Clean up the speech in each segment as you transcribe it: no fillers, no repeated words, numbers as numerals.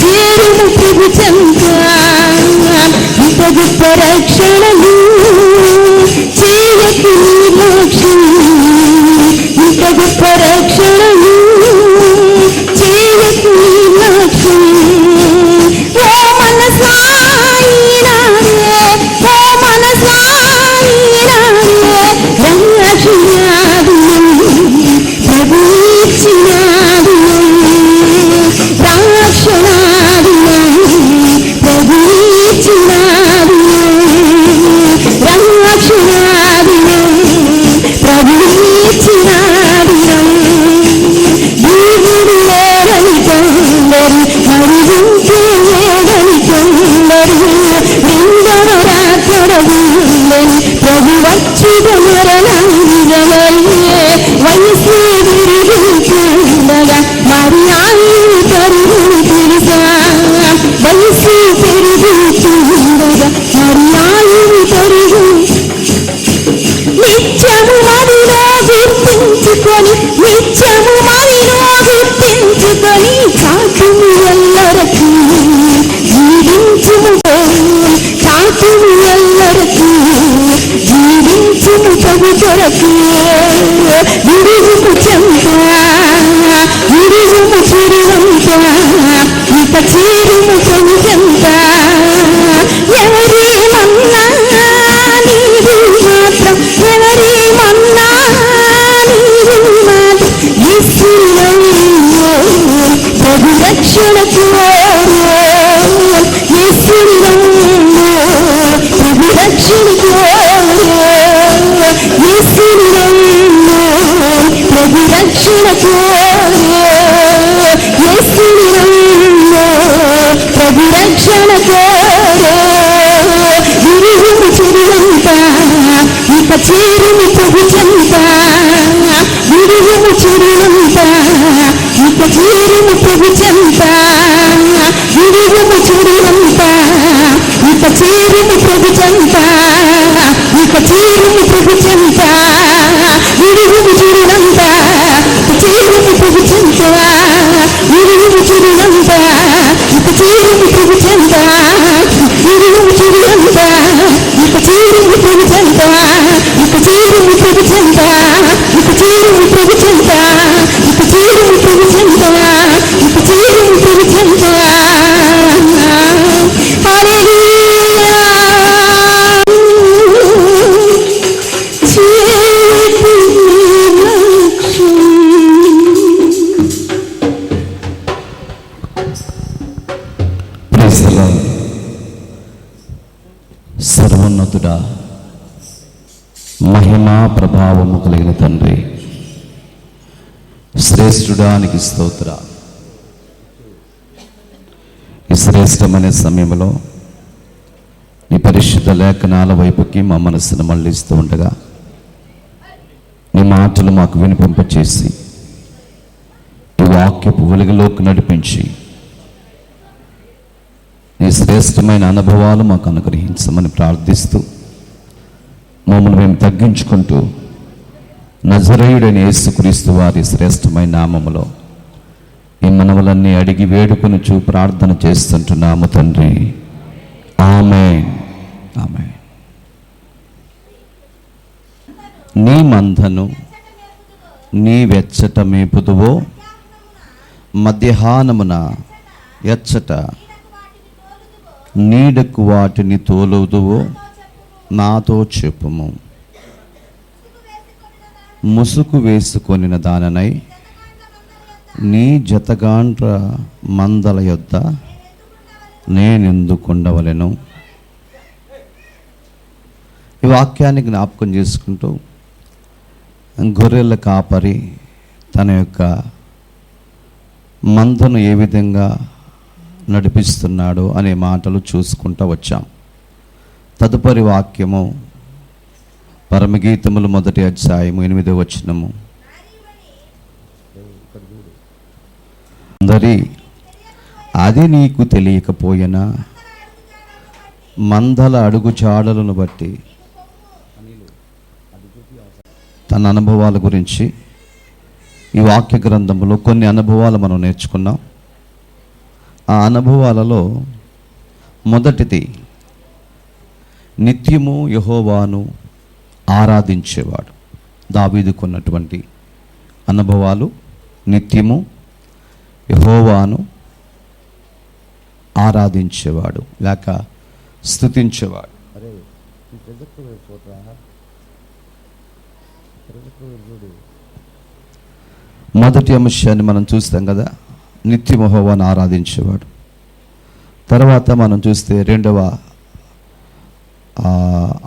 చేరుము ప్రభు చెంత. ఇంత గొప్ప రక్షణలు చేయకు నిర్లక్ష్యం. ఇంత గొప్ప రక్షణలు చేయకు నిర్లక్ష్యం. ఓ మనసాయినారే, ఓ మనసాయినారే, రక్షణాదు ప్రభు ఇచ్చినాడు. రక్షణాదు ప్రభు ఇచ్చినాడు. రక్షణాదు ప్రభు ఇచ్చినాడు. దేవుడు లేడని కొందరు, మరి ఇంకే లేడని కొందరు. నిందను రాకడవులని ప్రభు వచ్చిన మరణం నిజమయ్యే. వయసు పెరుగుతుండగా మరి ఆయన పరుగు తెలుసా. వయసు పెరుగుతుండగా మరి ఆయన పరుగు. నిత్యము మదిలో గుర్తించుకొని, నిత్యము మదిలో గుర్తించుకొని చాటుము ఎల్లరకు జీవించుము. చాటుము ఎల్లరకు జీవించుము ప్రభు కొరకు. విరుగుము చెంత, విరుగుము చిరువంత, ఇక చీరుము ప్రభు చెంత. ఎవరేమన్నా నీవు మాత్రం, ఎవరేమన్నా నీవు మాత్రం యేసులో ప్రభు రక్షణ కోరు. యేసులో ప్రభు రక్షణ కోరు. యేసులో ప్రభు రక్షణ కోరు. యేసులో ప్రభు రక్షణ కోరు. విరుగుము చిరువంత, ఇక చేరుము ప్రభు చెంత. విరుగుము చిరువంత, ఇక చేరుము ప్రభు చెంత. విరుగుము చిరువంత, ఇక చేరుము ప్రభు చెంత. ఇక చేరుము ప్రభు చెంత. విరుగుము చిరువంత, ఇక చేరుము ప్రభు చెంత. విరుగుము చిరువంత, ఇక చేరుము ప్రభు చెంత. విరుగుము చిరువంత, ఇక చేరుము ప్రభు చెంత. ఇక చేరుము ప్రభు చెంత. ఇక చేరుము ప్రభు చెంత. ఇక చేరుము ప్రభు చెంత. ఇక చేరుము ప్రభు చెంత. హల్లెలూయా. చేతి లక్ష్యం. Praise the lord. సర్వోన్నతుడా, మహిమా ప్రభావము కలిగిన తండ్రి, శ్రేష్ఠుడానికి స్తోత్ర. ఈ శ్రేష్టమైన సమయంలో ఈ పరిశుద్ధ లేఖనాల వైపుకి మా మనసును మళ్ళిస్తూ ఉండగా నీ మాటలు మాకు వినిపింపచేసి ఈ వాక్యపు వెలుగులోకి నడిపించి నీ శ్రేష్టమైన అనుభవాలు మాకు అనుగ్రహించమని ప్రార్థిస్తూ మమ్మల్ని మేము తగ్గించుకుంటూ నజరేయుడైన యేసుక్రీస్తు వారి శ్రేష్టమైన నామములో ఈ మనవులన్నీ అడిగి వేడుకొనుచు ప్రార్థన చేస్తుంటున్నాము తండ్రి. ఆమేన్. ఆమేన్. నీ మందను నీ వెచ్చట మేపుదువో, మధ్యాహ్నమున ఎచ్చట నీడకు వాటిని తోలుదువో నాతో చెప్పుము. ముసుగు వేసుకొనిన దాననై నీ జతగాండ్ర మందల యొద్ద నేనెందుకుండవలెను. ఈ వాక్యాన్ని జ్ఞాపకం చేసుకుంటూ గొర్రెల కాపరి తన యొక్క మందను ఏ విధంగా నడిపిస్తున్నాడు అనే మాటలు చూసుకుంటూ వచ్చాం. తదుపరి వాక్యము పరమగీతములు 1వ అధ్యాయము 8వ వచనము. అందరి అది నీకు తెలియకపోయినా మందల అడుగు జాడలను బట్టి తన అనుభవాల గురించి ఈ వాక్య గ్రంథంలో కొన్ని అనుభవాలు మనం నేర్చుకున్నాం. ఆ అనుభవాలలో మొదటిది నిత్యము యెహోవాను ఆరాధించేవాడు. దావీదుకున్నటువంటి అనుభవాలు నిత్యము యెహోవాను ఆరాధించేవాడు లేక స్తుతించేవాడు. మొదటి అంశాన్ని మనం చూస్తాం కదా, నిత్యము యెహోవాను ఆరాధించేవాడు. తర్వాత మనం చూస్తే రెండవ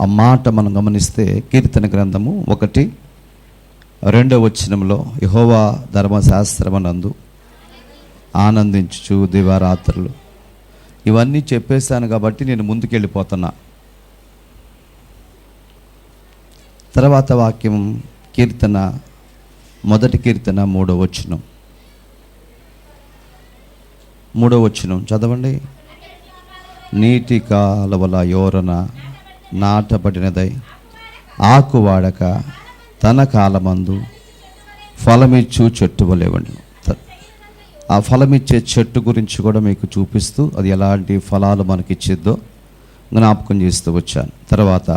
ఆ మాట మనం గమనిస్తే కీర్తన గ్రంథము 1:2 వచనంలో యెహోవా ధర్మశాస్త్రమునందు ఆనందించుచు దివారాత్రులు. ఇవన్నీ చెప్పేశాను కాబట్టి నేను ముందుకెళ్ళిపోతున్నా. తర్వాత వాక్యం కీర్తన 1 కీర్తన 3వ వచనం చదవండి. నీటి కాలవల యోరన నాటబడినదై ఆకు వాడక తన కాలమందు ఫలమిచ్చు చెట్టు వలెవండి. ఆ ఫలమిచ్చే చెట్టు గురించి కూడా మీకు చూపిస్తూ అది ఎలాంటి ఫలాలు మనకిచ్చిద్దో జ్ఞాపకం చేస్తూ వచ్చాను. తర్వాత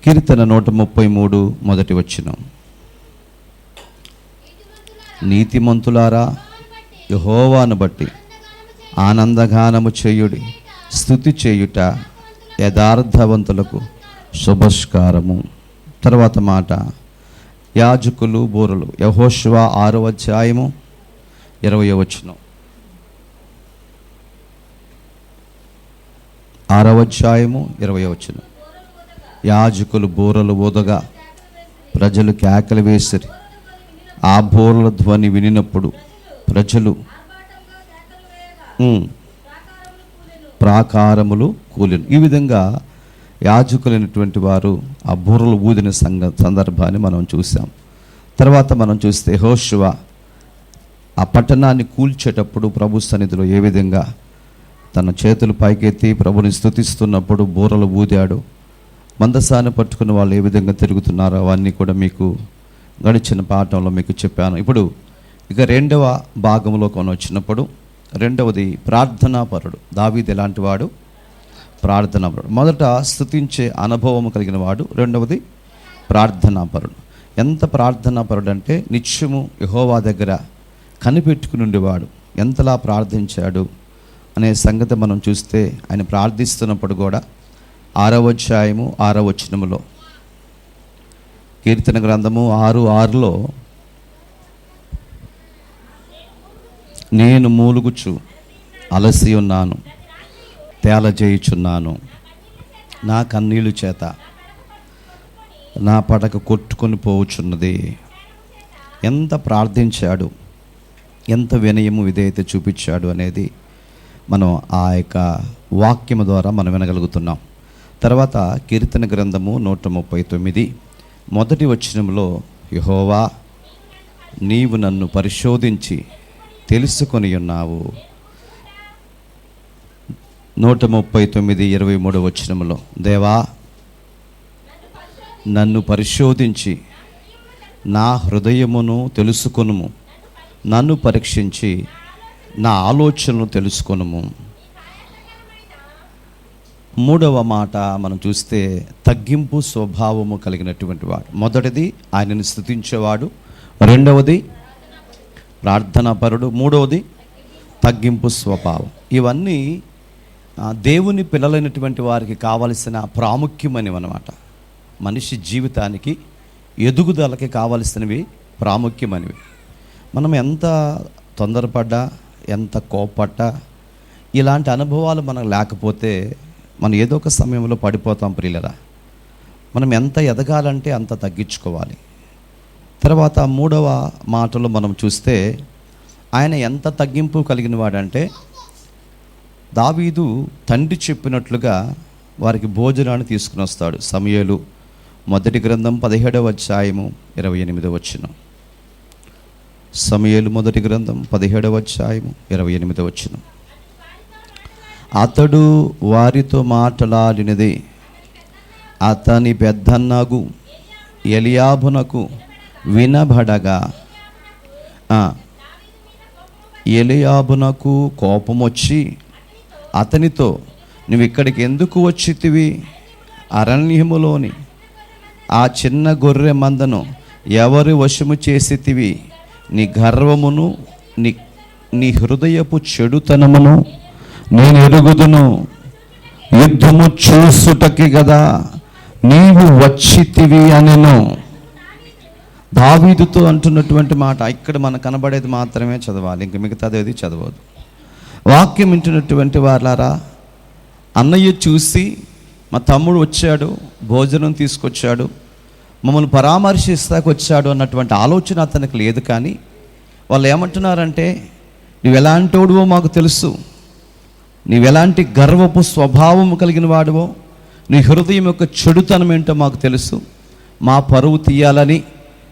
కీర్తన 133 మొదటి వచనం. నీతిమంతులారా యెహోవాను బట్టి ఆనందగానము చేయుడి, స్తుతి చేయుట యథార్థవంతులకు శుభస్కారము. తర్వాత మాట యాజకులు బూరలు. యెహోషువ 6:20 వచనం. 6:20 వచనం. యాజకులు బూరలు ఊదగా ప్రజలు కేకలు వేసిరి. ఆ బూరల ధ్వని వినినప్పుడు ప్రజలు ప్రాకారములు కూలిను. ఈ విధంగా యాజకులైనటువంటి వారు ఆ బూరలు ఊదిన సందర్భాన్ని మనం చూసాం. తర్వాత మనం చూస్తే యెహోషువ ఆ పట్టణాన్ని కూల్చేటప్పుడు ప్రభు సన్నిధిలో ఏ విధంగా తన చేతులు పైకెత్తి ప్రభుని స్తుతిస్తున్నప్పుడు బూరలు ఊదాడు. మందసాన్ని పట్టుకున్న వాళ్ళు ఏ విధంగా తిరుగుతున్నారో అవన్నీ కూడా మీకు గడిచిన పాఠంలో మీకు చెప్పాను. ఇప్పుడు ఇక రెండవ భాగంలో వచ్చినప్పుడు రెండవది ప్రార్థనాపరుడు. దావీదు ఎలాంటి వాడు? ప్రార్థనాపరుడు. మొదట స్తుతించే అనుభవం కలిగిన వాడు, రెండవది ప్రార్థనాపరుడు. ఎంత ప్రార్థనాపరుడు అంటే నిత్యము యెహోవా దగ్గర కనిపెట్టుకుని ఉండేవాడు. ఎంతలా ప్రార్థించాడు అనే సంగతి మనం చూస్తే ఆయన ప్రార్థిస్తున్నప్పుడు కూడా 6వ అధ్యాయము 6వ వచనములో కీర్తన గ్రంథము 6:6లో నేను మూలుగుచు అలసి ఉన్నాను, తేలజేయుచున్నాను, నా కన్నీళ్ళు చేత నా పడక కొట్టుకొని పోవుచున్నది. ఎంత ప్రార్థించాడు, ఎంత వినయము విధేయత చూపించాడు అనేది మనం ఆ యొక్క వాక్యము ద్వారా మనం వినగలుగుతున్నాం. తర్వాత కీర్తన గ్రంథము 139 మొదటి వచనంలో యెహోవా నీవు నన్ను పరిశోధించి తెలుసుకొని ఉన్నావు. 139:23 వచనంలో దేవా నన్ను పరిశోధించి నా హృదయమును తెలుసుకొనుము, నన్ను పరీక్షించి నా ఆలోచనను తెలుసుకొనుము. మూడవ మాట మనం చూస్తే తగ్గింపు స్వభావము కలిగినటువంటి వాడు. మొదటిది ఆయనను స్తుతించేవాడు, రెండవది ప్రార్థనాపరుడు, మూడవది తగ్గింపు స్వభావం. ఇవన్నీ దేవుని పిల్లలైనటువంటి వారికి కావలసిన ప్రాముఖ్యమైనవి అన్నమాట. మనిషి జీవితానికి ఎదుగుదలకి కావలసినవి ప్రాముఖ్యమైనవి. మనం ఎంత తొందరపడ్డా, ఎంత కోపడ్డా, ఇలాంటి అనుభవాలు మనకు లేకపోతే మనం ఏదో ఒక సమయంలో పడిపోతాం ప్రియులరా. మనం ఎంత ఎదగాలంటే అంత తగ్గించుకోవాలి. తర్వాత మూడవ మాటలో మనం చూస్తే ఆయన ఎంత తగ్గింపు కలిగిన వాడంటే దావీదు తండ్రి చెప్పినట్లుగా వారికి భోజనాన్ని తీసుకుని వస్తాడు. సమూయేలు మొదటి గ్రంథం 17వ అధ్యాయము 28వ వచనం. సమూయేలు మొదటి గ్రంథం 17వ అధ్యాయము 28వ వచనం. అతడు వారితో మాట్లాడినది అతని పెద్దన్నగు ఎలియాబునకు వినబడగా ఎలీయాబునకు కోపం వచ్చి అతనితో, నువ్వు ఇక్కడికి ఎందుకు వచ్చితివి? అరణ్యములోని ఆ చిన్న గొర్రె మందను ఎవరు వశము చేసితివి? నీ గర్వమును నీ హృదయపు చెడుతనమును నేను ఎరుగుదును. యుద్ధము చూసుటకి కదా నీవు వచ్చితివి అనెను. దావీదుతో అంటున్నటువంటి మాట ఇక్కడ మనకు కనబడేది మాత్రమే చదవాలి, ఇంక మిగతాది ఏది చదవదు. వాక్యం వింటున్నటువంటి వాళ్ళారా, అన్నయ్య చూసి మా తమ్ముడు వచ్చాడు, భోజనం తీసుకొచ్చాడు, మమ్మల్ని పరామర్శిస్తాకు వచ్చాడు అన్నటువంటి ఆలోచన అతనికి లేదు. కానీ వాళ్ళు ఏమంటున్నారంటే, నువ్వు ఎలాంటోడువో మాకు తెలుసు, నీవెలాంటి గర్వపు స్వభావము కలిగిన వాడువో, నీ హృదయం యొక్క చెడుతనం ఏంటో మాకు తెలుసు, మా పరువు తీయాలని,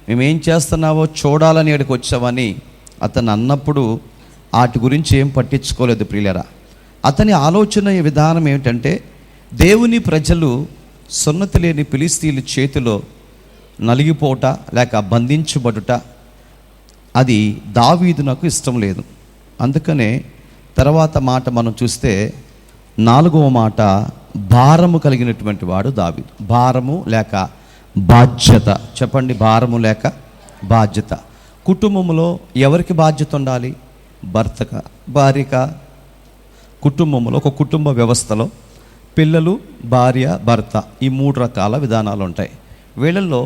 మేమేం చేస్తున్నావో చూడాలని ఇక్కడికి వచ్చావని అతను అన్నప్పుడు వాటి గురించి ఏం పట్టించుకోలేదు ప్రియులరా. అతని ఆలోచన విధానం ఏమిటంటే, దేవుని ప్రజలు సున్నతి లేని ఫిలిష్తీయుల చేతిలో నలిగిపోట లేక బంధించబడుట అది దావీదునకు ఇష్టం లేదు. అందుకనే తర్వాత మాట మనం చూస్తే 4వ మాట, భారము కలిగినటువంటి వాడు దావీదు. భారము లేక బాధ్యత, చెప్పండి, భారము లేక బాధ్యత. కుటుంబంలో ఎవరికి బాధ్యత ఉండాలి? భర్తక, భార్యక. కుటుంబంలో ఒక కుటుంబ వ్యవస్థలో పిల్లలు, భార్య, భర్త, ఈ 3 రకాల విధానాలు ఉంటాయి. వీళ్ళల్లో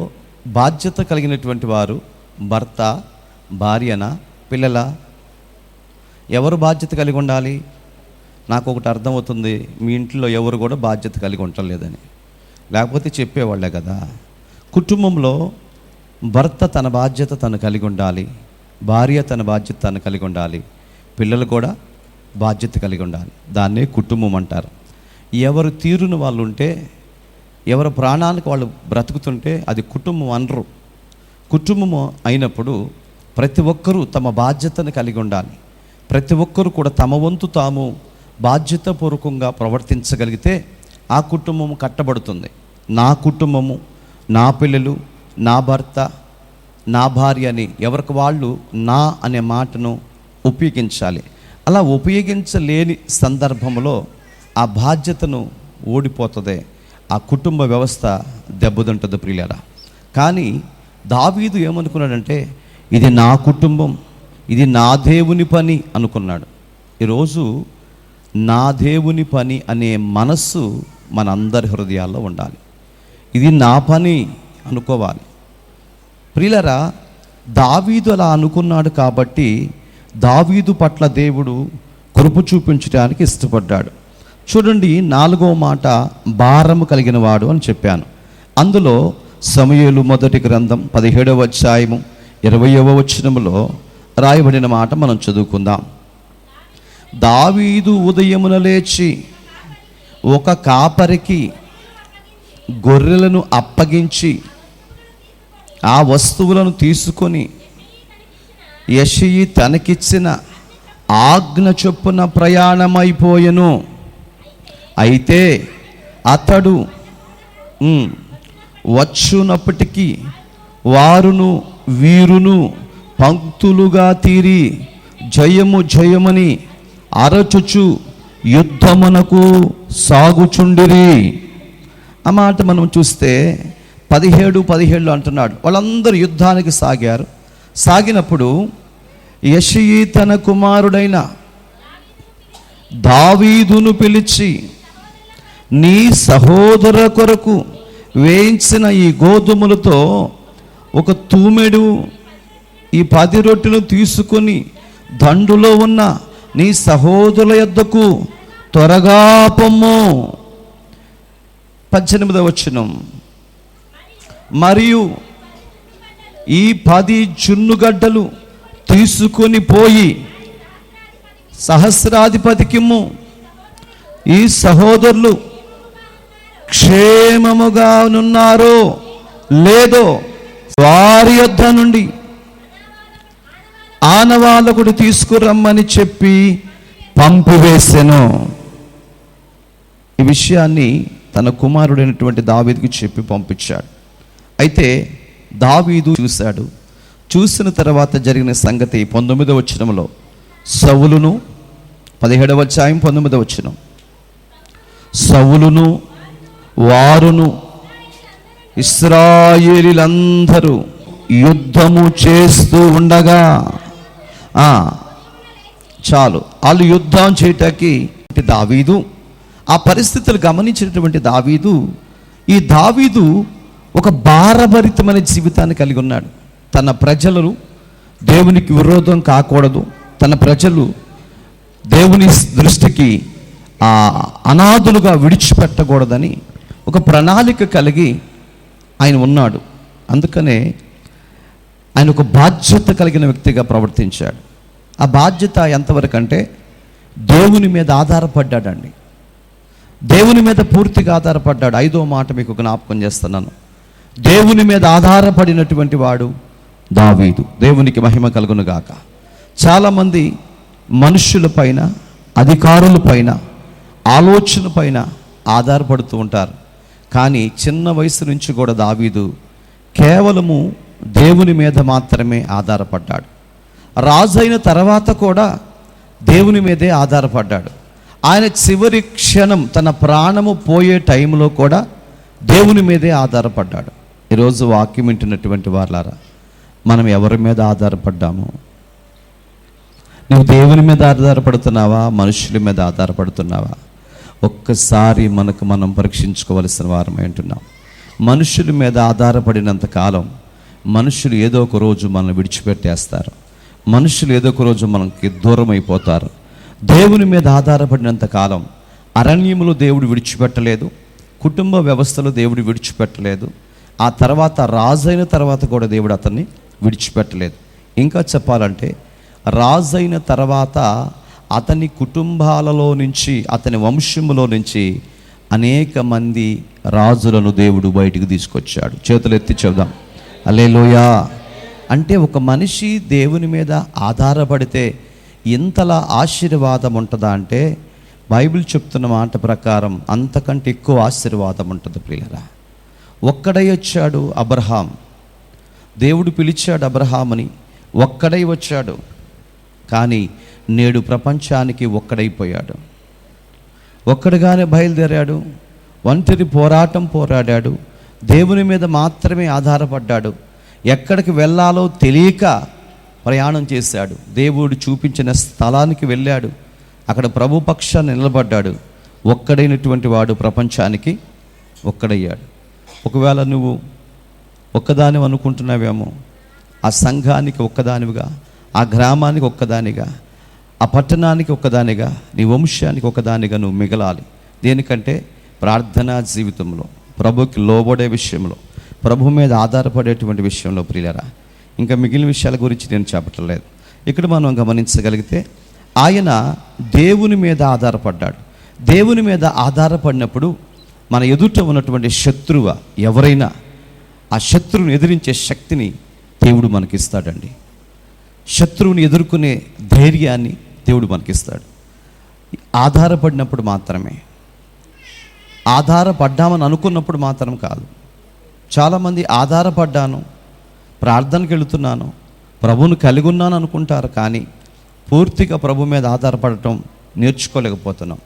బాధ్యత కలిగినటువంటి వారు భర్త, భార్యన, పిల్లల? ఎవరు బాధ్యత కలిగి ఉండాలి? నాకు ఒకటి అర్థమవుతుంది, మీ ఇంట్లో ఎవరు కూడా బాధ్యత కలిగి ఉండలేదని, లేకపోతే చెప్పేవాళ్ళే కదా. కుటుంబంలో భర్త తన బాధ్యత తను కలిగి ఉండాలి, భార్య తన బాధ్యత తను కలిగి ఉండాలి, పిల్లలు కూడా బాధ్యత కలిగి ఉండాలి. దాన్నే కుటుంబం అంటారు. ఎవరు తీరును వాళ్ళు ఉంటే, ఎవరి ప్రాణానికి వాళ్ళు బ్రతుకుతుంటే అది కుటుంబం అనరు. కుటుంబము అయినప్పుడు ప్రతి ఒక్కరూ తమ బాధ్యతను కలిగి ఉండాలి. ప్రతి ఒక్కరూ కూడా తమ వంతు తాము బాధ్యతాపూర్వకంగా ప్రవర్తించగలిగితే ఆ కుటుంబము కట్టబడుతుంది. నా కుటుంబము, నా పిల్లలు, నా భర్త, నా భార్య అని ఎవరికి వాళ్ళు నా అనే మాటను ఉపయోగించాలి. అలా ఉపయోగించలేని సందర్భంలో ఆ బాధ్యతను ఓడిపోతుంది, ఆ కుటుంబ వ్యవస్థ దెబ్బతింటుంది ప్రియులారా. కానీ దావీదు ఏమనుకున్నాడంటే, ఇది నా కుటుంబం, ఇది నా దేవుని పని అనుకున్నాడు. ఈరోజు నా దేవుని పని అనే మనస్సు మనందరి హృదయాల్లో ఉండాలి. ఇది నా పని అనుకోవాలి ప్రియులారా. దావీదు అలా అనుకున్నాడు కాబట్టి దావీదు పట్ల దేవుడు కృప చూపించడానికి ఇష్టపడ్డాడు. చూడండి, 4వ మాట భారము కలిగిన వాడు అని చెప్పాను. అందులో సమూయేలు మొదటి గ్రంథం 17వ అధ్యాయము 20వ వచనములో రాయబడిన మాట మనం చదువుకుందాం. దావీదు ఉదయమున లేచి ఒక కాపరికి గొర్రెలను అప్పగించి ఆ వస్తువులను తీసుకొని యెషయి తనకిచ్చిన ఆజ్ఞ చొప్పున ప్రయాణమైపోయెను. అయితే అతడు వచ్చునప్పటికీ వారును వీరును పంక్తులుగా తీరి జయము జయమని అరచుచు యుద్ధమునకు సాగుచుండిరి. ఆ మాట మనం చూస్తే 17 అంటున్నాడు. వాళ్ళందరూ యుద్ధానికి సాగారు. సాగినప్పుడు యెషయి తన కుమారుడైన దావీదును పిలిచి, నీ సహోదర కొరకు వేయించిన ఈ గోధుమలతో ఒక తూమెడు ఈ 10 రొట్టెలు తీసుకొని దండులో ఉన్న నీ సహోదరుల యొద్దకు త్వరగా పొమ్ము. 18వ వచనం, మరియు ఈ 10 జున్నుగడ్డలు తీసుకొని పోయి సహస్రాధిపతికిమ్ము. ఈ సహోదరులు క్షేమముగా నున్నారో లేదో వారి యొద్ద నుండి ఆనవాళ్ళకుడు తీసుకురమ్మని చెప్పి పంపివేసెను. ఈ విషయాన్ని తన కుమారుడైనటువంటి దావీదుకి చెప్పి పంపించాడు. అయితే దావీదు చూశాడు. చూసిన తర్వాత జరిగిన సంగతి 19వ వచనంలో సౌలును 17వ అధ్యాయం 19వ వచనం. సౌలును వారును ఇశ్రాయేలీలందరూ యుద్ధము చేస్తూ ఉండగా, చాలు వాళ్ళు యుద్ధం చేయటానికి దావీదు, ఆ పరిస్థితులు గమనించినటువంటి ఈ దావీదు ఒక భారభరితమైన జీవితాన్ని కలిగి ఉన్నాడు. తన ప్రజలు దేవునికి విరోధం కాకూడదు, తన ప్రజలు దేవుని దృష్టికి అనాథులుగా విడిచిపెట్టకూడదని ఒక ప్రణాళిక కలిగి ఆయన ఉన్నాడు. అందుకనే ఆయన ఒక బాధ్యత కలిగిన వ్యక్తిగా ప్రవర్తించాడు. ఆ బాధ్యత ఎంతవరకు అంటే దేవుని మీద ఆధారపడ్డాడండి. దేవుని మీద పూర్తిగా ఆధారపడ్డాడు. 5వ మాట మీకు జ్ఞాపకం చేస్తున్నాను. దేవుని మీద ఆధారపడినటువంటి వాడు దావీదు. దేవునికి మహిమ కలుగును గాక. చాలామంది మనుష్యుల పైన, అధికారుల పైన, ఆలోచన పైన ఆధారపడుతూ ఉంటారు. కానీ చిన్న వయసు నుంచి కూడా దావీదు కేవలము దేవుని మీద మాత్రమే ఆధారపడ్డాడు. రాజు అయిన తర్వాత కూడా దేవుని మీదే ఆధారపడ్డాడు. ఆయన చివరి క్షణం తన ప్రాణము పోయే టైంలో కూడా దేవుని మీదే ఆధారపడ్డాడు. ఈరోజు వాక్యం వింటున్నటువంటి వారులారా, మనం ఎవరి మీద ఆధారపడ్డాము? నువ్వు దేవుని మీద ఆధారపడుతున్నావా, మనుషుల మీద ఆధారపడుతున్నావా? ఒక్కసారి మనం పరీక్షించుకోవలసిన వారమై ఉంటున్నాం. మనుషుల మీద ఆధారపడినంత కాలం మనుషులు ఏదో ఒక రోజు మనల్ని విడిచిపెట్టేస్తారు. మనుషులు ఏదో ఒక రోజు మనకి దూరం అయిపోతారు. దేవుని మీద ఆధారపడినంత కాలం అరణ్యములో దేవుడు విడిచిపెట్టలేదు, కుటుంబ వ్యవస్థలో దేవుడు విడిచిపెట్టలేదు, ఆ తర్వాత రాజైన తర్వాత కూడా దేవుడు అతన్ని విడిచిపెట్టలేదు. ఇంకా చెప్పాలంటే రాజైన తర్వాత అతని కుటుంబాలలో నుంచి, అతని వంశములో నుంచి అనేక మంది రాజులను దేవుడు బయటికి తీసుకొచ్చాడు. చేతులు ఎత్తి చెబుదాం హల్లెలూయా. అంటే ఒక మనిషి దేవుని మీద ఆధారపడితే ఇంతలా ఆశీర్వాదం ఉంటుందా అంటే బైబిల్ చెప్తున్న మాట ప్రకారం అంతకంటే ఎక్కువ ఆశీర్వాదం ఉంటుంది ప్రియులరా. ఒక్కడై వచ్చాడు అబ్రహాం. దేవుడు పిలిచాడు అబ్రహాముని, ఒక్కడై వచ్చాడు. కానీ నేడు ప్రపంచానికి ఒక్కడైపోయాడు. ఒక్కడిగానే బయలుదేరాడు, ఒంటరి పోరాటం పోరాడాడు, దేవుని మీద మాత్రమే ఆధారపడ్డాడు. ఎక్కడికి వెళ్ళాలో తెలియక ప్రయాణం చేశాడు. దేవుడు చూపించిన స్థలానికి వెళ్ళాడు, అక్కడ ప్రభు పక్షాన్ని నిలబడ్డాడు. ఒక్కడైనటువంటి వాడు ప్రపంచానికి ఒక్కడయ్యాడు. ఒకవేళ నువ్వు ఒక్కదానివి అనుకుంటున్నావేమో, ఆ సంఘానికి ఒక్కదానివిగా, ఆ గ్రామానికి ఒక్కదానిగా, ఆ పట్టణానికి ఒక్కదానిగా, నీ వంశానికి ఒక్కదానిగా నువ్వు మిగలాలి. దేనికంటే ప్రార్థనా జీవితంలో, ప్రభుకి లోబడే విషయంలో, ప్రభు మీద ఆధారపడేటువంటి విషయంలో ప్రియులరా. ఇంకా మిగిలిన విషయాల గురించి నేను చెప్పట్లేదు. ఇక్కడ మనం గమనించగలిగితే ఆయన దేవుని మీద ఆధారపడ్డాడు. దేవుని మీద ఆధారపడినప్పుడు మన ఎదుట ఉన్నటువంటి శత్రువు ఎవరైనా ఆ శత్రువుని ఎదిరించే శక్తిని దేవుడు మనకిస్తాడండి. శత్రువుని ఎదుర్కొనే ధైర్యాన్ని దేవుడు మనకిస్తాడు. ఆధారపడినప్పుడు మాత్రమే, ఆధారపడ్డామని అనుకున్నప్పుడు మాత్రం కాదు. చాలామంది ఆధారపడ్డాను, ప్రార్థనకు వెళుతున్నాను, ప్రభువును కలిగి ఉన్నాను అనుకుంటారు. కానీ పూర్తిగా ప్రభు మీద ఆధారపడటం నేర్చుకోలేకపోతున్నాం.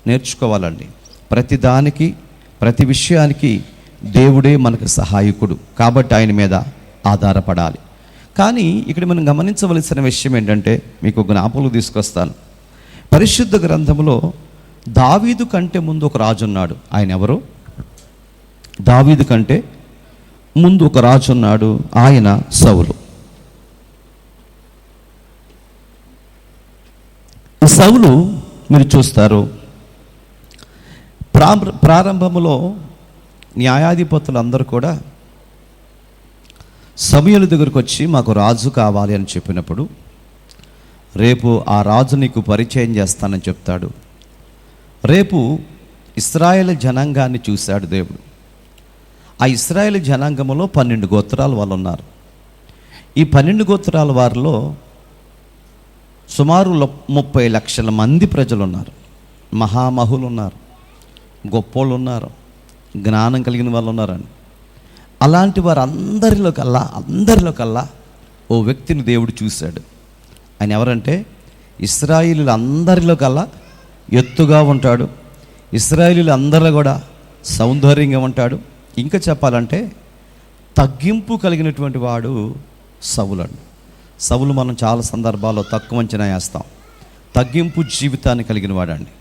నేర్చుకోవాలండి. ప్రతి దానికి, ప్రతి విషయానికి దేవుడే మనకు సహాయకుడు. కాబట్టి ఆయన మీద ఆధారపడాలి. కానీ ఇక్కడ మనం గమనించవలసిన విషయం ఏంటంటే, మీకు జ్ఞాపకం తీసుకొస్తాను. పరిశుద్ధ గ్రంథంలో దావీదు కంటే ముందు ఒక రాజు ఉన్నాడు. ఆయన ఎవరు? దావీదు కంటే ముందు ఒక రాజు ఉన్నాడు. ఆయన సౌలు. సౌలు మీరు చూస్తారు, ప్రారంభంలో న్యాయాధిపతులు అందరూ కూడా సమూయేలు దగ్గరకు వచ్చి మాకు రాజు కావాలి అని చెప్పినప్పుడు, రేపు ఆ రాజు నీకు పరిచయం చేస్తానని చెప్తాడు. రేపు ఇశ్రాయేలు జనాంగాన్ని చూశాడు దేవుడు. ఆ ఇశ్రాయేలు జనాంగంలో 12 గోత్రాల వాళ్ళు ఉన్నారు. ఈ 12 గోత్రాల వారిలో సుమారు 30 లక్షల మంది ప్రజలు ఉన్నారు. మహామహులు ఉన్నారు, గొప్పోళ్ళు ఉన్నారు, జ్ఞానం కలిగిన వాళ్ళు ఉన్నారండి. అలాంటి వారు అందరిలో కల్లా ఓ వ్యక్తిని దేవుడు చూశాడు. ఆయన ఎవరంటే ఇశ్రాయేలీయులందరిలో కల్లా ఎత్తుగా ఉంటాడు, ఇశ్రాయేలీయులందరిలో కూడా సౌందర్యంగా ఉంటాడు. ఇంకా చెప్పాలంటే తగ్గింపు కలిగినటువంటి వాడు సౌలు అండి. సౌలు మనం చాలా సందర్భాల్లో తక్కువ అంచనా వేస్తాం. తగ్గింపు జీవితాన్ని కలిగిన వాడండి.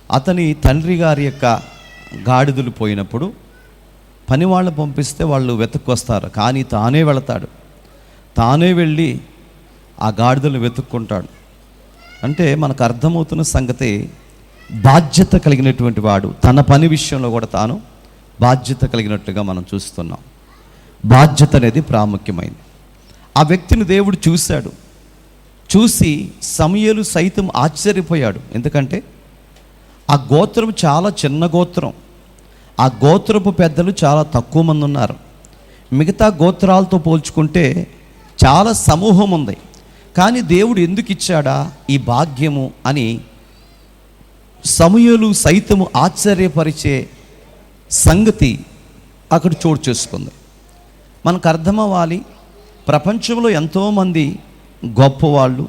అతని తండ్రి గారి యొక్క గాడిదలు పోయినప్పుడు పని వాళ్ళని పంపిస్తే వాళ్ళు వెతుక్కొస్తారు, కానీ తానే వెళతాడు. తానే వెళ్ళి ఆ గాడిదలను వెతుక్కుంటాడు. అంటే మనకు అర్థమవుతున్న సంగతి, బాధ్యత కలిగినటువంటి వాడు తన పని విషయంలో కూడా తాను బాధ్యత కలిగినట్లుగా మనం చూస్తున్నాం. బాధ్యత అనేది ప్రాముఖ్యమైంది. ఆ వ్యక్తిని దేవుడు చూశాడు. చూసి సమూయేలు సైతం ఆశ్చర్యపోయాడు. ఎందుకంటే ఆ గోత్రం చాలా చిన్న గోత్రం. ఆ గోత్రపు పెద్దలు చాలా తక్కువ మంది ఉన్నారు. మిగతా గోత్రాలతో పోల్చుకుంటే చాలా సమూహం ఉంది. కానీ దేవుడు ఎందుకు ఇచ్చాడా ఈ భాగ్యము అని సమూయేలు సైతము ఆశ్చర్యపరిచే సంగతి అక్కడ చోటు చేసుకుంది. మనకు అర్థమవ్వాలి, ప్రపంచంలో ఎంతోమంది గొప్పవాళ్ళు,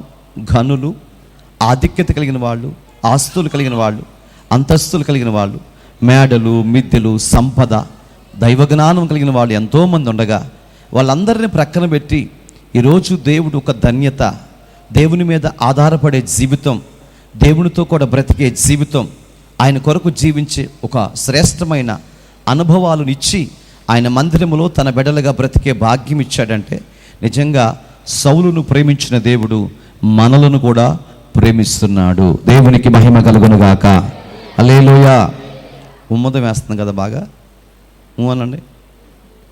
ఘనులు, ఆధిక్యత కలిగిన వాళ్ళు, ఆస్తులు కలిగిన వాళ్ళు, అంతస్తులు కలిగిన వాళ్ళు, మేడలు, మిద్దెలు, సంపద, దైవజ్ఞానం కలిగిన వాళ్ళు ఎంతోమంది ఉండగా వాళ్ళందరినీ ప్రక్కన పెట్టి ఈరోజు దేవుడు ఒక ధన్యత, దేవుని మీద ఆధారపడే జీవితం, దేవునితో కూడా బ్రతికే జీవితం, ఆయన కొరకు జీవించే ఒక శ్రేష్టమైన అనుభవాలను ఇచ్చి ఆయన మందిరములో తన బిడ్డలుగా బ్రతికే భాగ్యం ఇచ్చాడంటే నిజంగా సౌలును ప్రేమించిన దేవుడు మనలను కూడా ప్రేమిస్తున్నాడు. దేవునికి మహిమ కలుగునుగాక. హల్లెలూయా. ఉమ్మదం వేస్తుంది కదా బాగా, అనండి.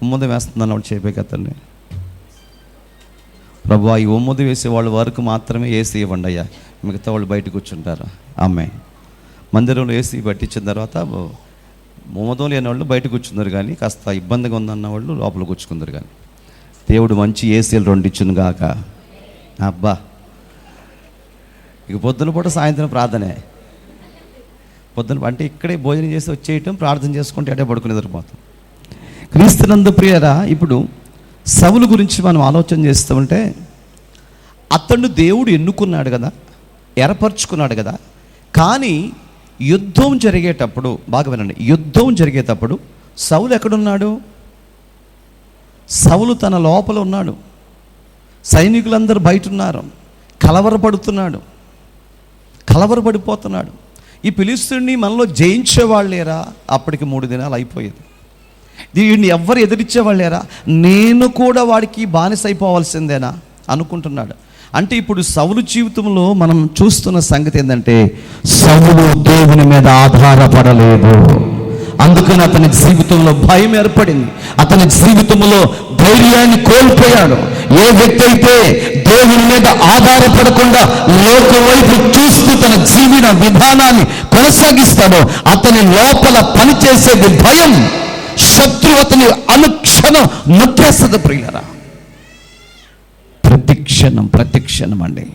ఉమ్మదం వేస్తుంది అన్నవాడు చేపేకత్తండి. ప్రభు, ఈ ఉమ్మది వేసే వాళ్ళ వరకు మాత్రమే ఏసీ ఇవ్వండి అయ్యా, మిగతా వాళ్ళు బయట కూర్చుంటారు. అమ్మాయి మందిరంలో ఏసీ పట్టించిన తర్వాత ఉమ్మదం లేని వాళ్ళు బయట కూర్చున్నారు, కానీ కాస్త ఇబ్బందిగా ఉందన్న వాళ్ళు లోపల కూర్చుకుందరు. కానీ దేవుడు మంచి ఏసీలు 2 ఇచ్చును గాక. అబ్బా, ఇక పొద్దున పూట సాయంత్రం ప్రార్థనే. పొద్దున అంటే ఇక్కడే భోజనం చేసి వచ్చేయటం, ప్రార్థన చేసుకుంటే అటే పడుకుని నిద్రపోతాం. క్రీస్తునందు ప్రియరా, ఇప్పుడు సౌలు గురించి మనం ఆలోచన చేస్తూ ఉంటే అతను దేవుడు ఎన్నుకున్నాడు కదా, ఏర్పరచుకున్నాడు కదా. కానీ యుద్ధం జరిగేటప్పుడు, బాగా వినండి, యుద్ధం జరిగేటప్పుడు సౌలు ఎక్కడున్నాడు? సౌలు తన లోపల ఉన్నాడు. సైనికులందరూ బయట ఉన్నారు. కలవరపడిపోతున్నాడు. ఈ ఫిలిష్తీయుడిని మనలో జయించేవాళ్ళు లేరా? అప్పటికి 3 దినాలు అయిపోయేది. వీడిని ఎవ్వరు ఎదిరించేవాళ్ళు లేరా? నేను కూడా వాడికి బానిస అయిపోవాల్సిందేనా అనుకుంటున్నాడు. అంటే ఇప్పుడు సౌలు జీవితంలో మనం చూస్తున్న సంగతి ఏంటంటే, సౌలు దేవుని మీద ఆధారపడలేదు. అందుకని అతని జీవితంలో భయం ఏర్పడింది. అతని జీవితంలో ధైర్యాన్ని కోల్పోయాడు. ఏ వ్యక్తి అయితే దేవుని మీద ఆధారపడకుండా లోకం వైపు చూస్తూ తన జీవన విధానాన్ని కొనసాగిస్తాడో అతని లోపల పనిచేసేది భయం. శత్రువు అతని అనుక్షణం నొక్కేస్తుంది. ప్రియులరా, ప్రతిక్షణం అండి.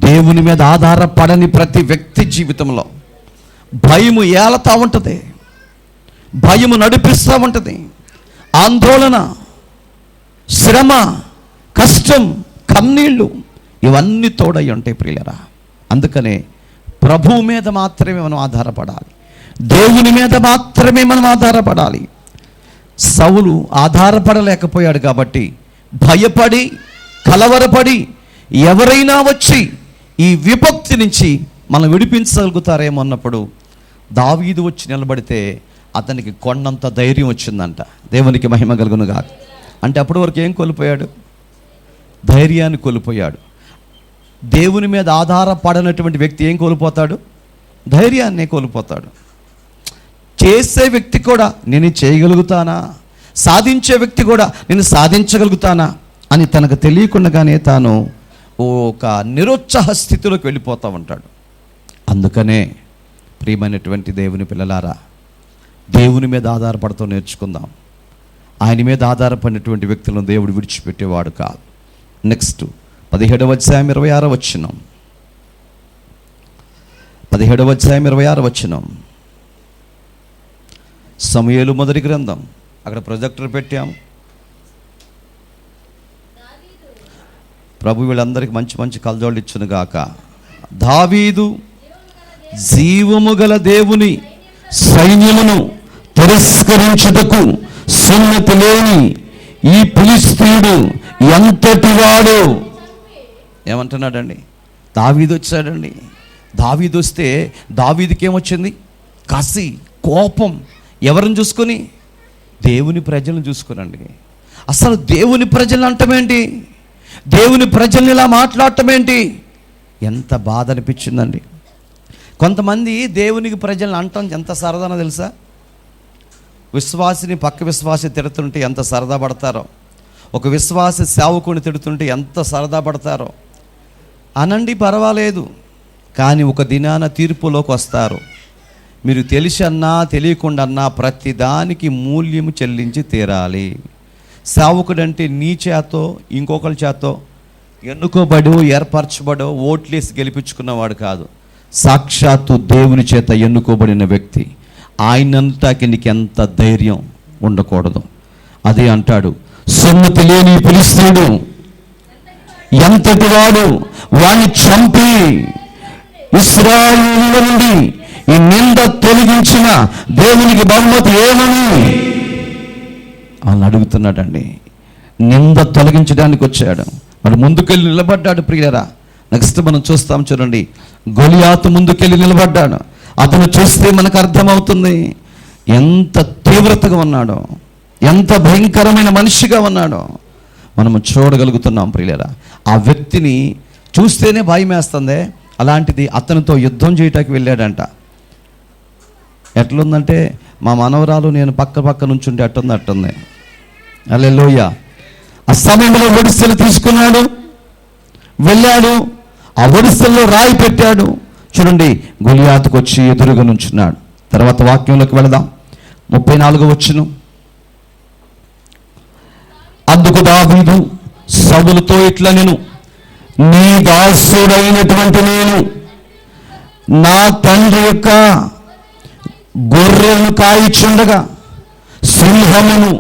దేవుని మీద ఆధారపడని ప్రతి వ్యక్తి జీవితంలో భయము ఏలతా ఉంటుంది, భయము నడిపిస్తూ ఉంటుంది. ఆందోళన, శ్రమ, కష్టం, కన్నీళ్ళు ఇవన్నీ తోడై ఉంటాయి ప్రియులరా. అందుకనే ప్రభువు మీద మాత్రమే మనం ఆధారపడాలి, దేవుని మీద మాత్రమే మనం ఆధారపడాలి. సౌలు ఆధారపడలేకపోయాడు కాబట్టి భయపడి, కలవరపడి ఎవరైనా వచ్చి ఈ విపత్తి నుంచి మనం విడిపించగలుగుతారేమో అన్నప్పుడు దావీదు వచ్చి నిలబడితే అతనికి కొండంత ధైర్యం వచ్చిందంట. దేవునికి మహిమ కలుగునుగా. అంటే అప్పటి వరకు ఏం కోల్పోయాడు? ధైర్యాన్ని కోల్పోయాడు. దేవుని మీద ఆధారపడనటువంటి వ్యక్తి ఏం కోల్పోతాడు? ధైర్యాన్ని కోల్పోతాడు. చేసే వ్యక్తి కూడా నేను చేయగలుగుతానా, సాధించే వ్యక్తి కూడా నేను సాధించగలుగుతానా అని తనకు తెలియకుండానే తాను ఒక నిరుత్సాహ స్థితిలోకి వెళ్ళిపోతూ ఉంటాడు. అందుకనే ప్రియమైనటువంటి దేవుని పిల్లలారా, దేవుని మీద ఆధారపడుతూ నేర్చుకుందాం. ఆయన మీద ఆధారపడినటువంటి వ్యక్తులను దేవుడు విడిచిపెట్టేవాడు కాదు. నెక్స్ట్ 17వ అధ్యాయం 26వ వచనం. 17వ అధ్యాయం 26వ వచనం. సమూయేలు మొదటి గ్రంథం. అక్కడ ప్రొజెక్టర్ పెట్టాము. ప్రభు వీళ్ళందరికీ మంచి మంచి కలజోళ్ళు ఇచ్చును గాక. దావీదు జీవము గల దేవుని సైన్యమును తిరస్కరించుటకు సున్నతి లేని ఈ ఫిలిష్తీయుడు ఎంతటి వాడు. ఏమంటున్నాడండి? దావీదు వచ్చాడండి. దావీదు వస్తే దావీదుకి ఏమొచ్చింది? కసి, కోపం. ఎవరిని చూసుకొని? దేవుని ప్రజలను చూసుకునండి. అసలు దేవుని ప్రజలు అంటమేంటి? దేవుని ప్రజల్ని ఇలా మాట్లాడటం ఏంటి? ఎంత బాధ అనిపించిందండి. కొంతమంది దేవునికి ప్రజలను అంటాం ఎంత సరదానో తెలుసా? విశ్వాసిని పక్క విశ్వాసి తిడుతుంటే ఎంత సరదా పడతారో, ఒక విశ్వాసి సేవకుని తిడుతుంటే ఎంత సరదా పడతారో. అనండి, పర్వాలేదు. కానీ ఒక దినాన తీర్పులోకి వస్తారు. మీరు తెలిసన్నా తెలియకుండా ప్రతి దానికి మూల్యము చెల్లించి తీరాలి. సేవకుడంటే నీ చేతో ఇంకొకరి చేతో ఎన్నుకోబడో ఏర్పరచబడో ఓట్లేసి గెలిపించుకున్నవాడు కాదు. సాక్షాత్తు దేవుని చేత ఎన్నుకోబడిన వ్యక్తి. ఆయనంతాకి నీకు ఎంత ధైర్యం ఉండకూడదు. అదే అంటాడు, సున్నతి లేని ఫిలిష్తీయుడు ఎంతటి వాడు, వాణ్ణి చంపి ఇశ్రాయేలుల నుండి ఈ నింద తొలగించిన దేవునికి బహుమతి ఏమని వాళ్ళు అడుగుతున్నాడండి. నింద తొలగించడానికి వచ్చాడు. మరి ముందుకెళ్ళి నిలబడ్డాడు. ప్రియులరా, నెక్స్ట్ మనం చూస్తాం చూడండి. గొలియాతు ముందుకెళ్ళి నిలబడ్డాడు. అతను చూస్తే మనకు అర్థమవుతుంది ఎంత తీవ్రతగా ఉన్నాడో, ఎంత భయంకరమైన మనిషిగా ఉన్నాడో మనము చూడగలుగుతున్నాం. ప్రియులరా, ఆ వ్యక్తిని చూస్తేనే భయం వేస్తుంది. అలాంటిది అతనితో యుద్ధం చేయటానికి వెళ్ళాడంట. ఎట్లుందంటే మా మనవరాలు నేను పక్క నుంచుంటే అట్టుంది. హల్లెలూయా. ఆ సమయంలో ఒడిసెలు తీసుకున్నాడు, వెళ్ళాడు. ఆ ఒడిసెల్లో రాయి పెట్టాడు. చూడండి, గొలియాతుకు వచ్చి ఎదురుగా నుంచున్నాడు. తర్వాత వాక్యంలోకి వెళదాం. 34వ వచనం. అందుకు దావీదు సౌలుతో ఇట్లా, నేను నీ దాసుడైనటువంటి నేను నా తండ్రి యొక్క గొర్రెలను కాయిచుండగా సింహమును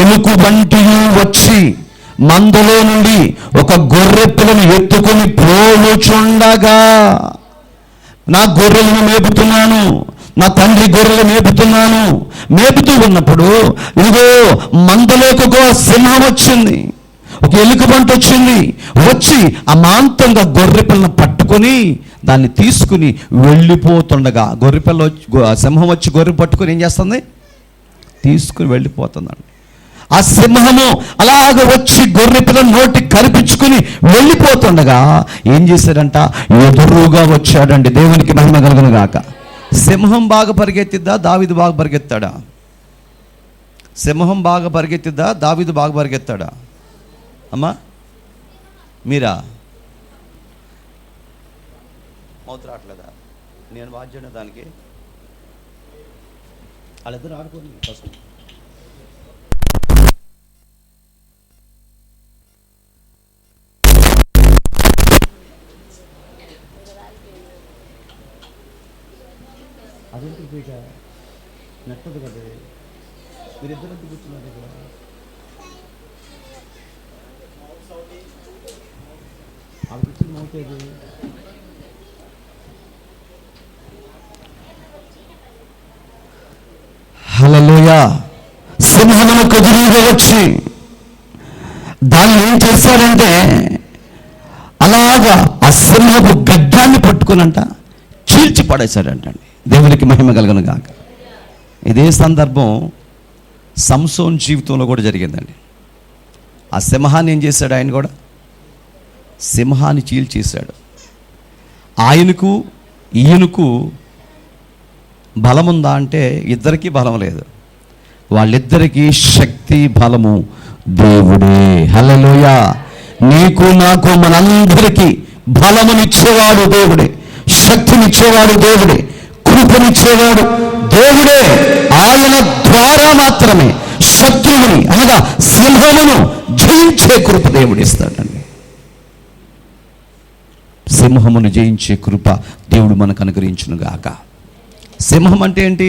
ఎలుకు బంటియు వచ్చి మందలో నుండి ఒక గొర్రె పిల్లను ఎత్తుకొని పోలుచుండగా, నా గొర్రెలను మేపుతున్నాను, నా తండ్రి గొర్రెలు మేపుతున్నాను. మేపుతూ ఉన్నప్పుడు ఇదిగో మందలోకి ఒక సింహం వచ్చింది, ఒక ఎలుకబంటి వచ్చింది. వచ్చి అమాంతంగా గొర్రె పిల్లను పట్టుకొని దాన్ని తీసుకుని వెళ్ళిపోతుండగా, గొర్రెపిల్ల సింహం వచ్చి గొర్రె పట్టుకొని ఏం చేస్తుంది? తీసుకుని వెళ్ళిపోతుందండి. ఆ సింహము అలాగ వచ్చి గొర్రె పిల్ల నోటి కరిపించుకుని వెళ్ళిపోతుండగా ఏం చేశాడంట? ఎదురుగా వచ్చాడండి. దేవునికి మహిమ కలుగును గాక. సింహం బాగా పరిగెత్తిద్దా, దావీదు బాగా పరిగెత్తాడా? సింహం బాగా పరిగెత్తిద్దా, దావీదు బాగా పరిగెత్తాడా? అమ్మా మీరా మౌత్ రావట్లేదా? నేను బాధ్యత దానికి. వాళ్ళిద్దరు ఆడుకోండి ఫస్ట్. అదేంటి బీట నెట్టదు కదా, మీరిద్దరు ఎంత కూర్చున్నారు ఇక్కడ? అవి మౌతేది హల్లెలూయా. సింహమునకు ఎదురుగా వచ్చి దాన్ని ఏం చేశారంటే అలాగా ఆ సింహపు గడ్డాన్ని పట్టుకునంట చీల్చి పడేశాడంటండి. దేవునికి మహిమ కలుగును గాక. ఇదే సందర్భం సంసోన్ జీవితంలో కూడా జరిగిందండి. ఆ సింహాన్ని ఏం చేశాడు? ఆయన కూడా సింహాన్ని చీల్చేశాడు. ఆయనకు ఈయనకు బలం ఉందా అంటే ఇద్దరికీ బలం లేదు. వాళ్ళిద్దరికీ శక్తి బలము దేవుడే. హల్లెలూయా. నీకు నాకు మనందరికీ బలమునిచ్చేవాడు దేవుడే, శక్తినిచ్చేవాడు దేవుడే, కృపనిచ్చేవాడు దేవుడే. ఆయన ద్వారా మాత్రమే శత్రువుని అనగా సింహమును జయించే కృప దేవుడు ఇస్తాడండి. సింహమును జయించే కృప దేవుడు మనకు అనుగ్రహించును గాక. సింహం అంటే ఏంటి?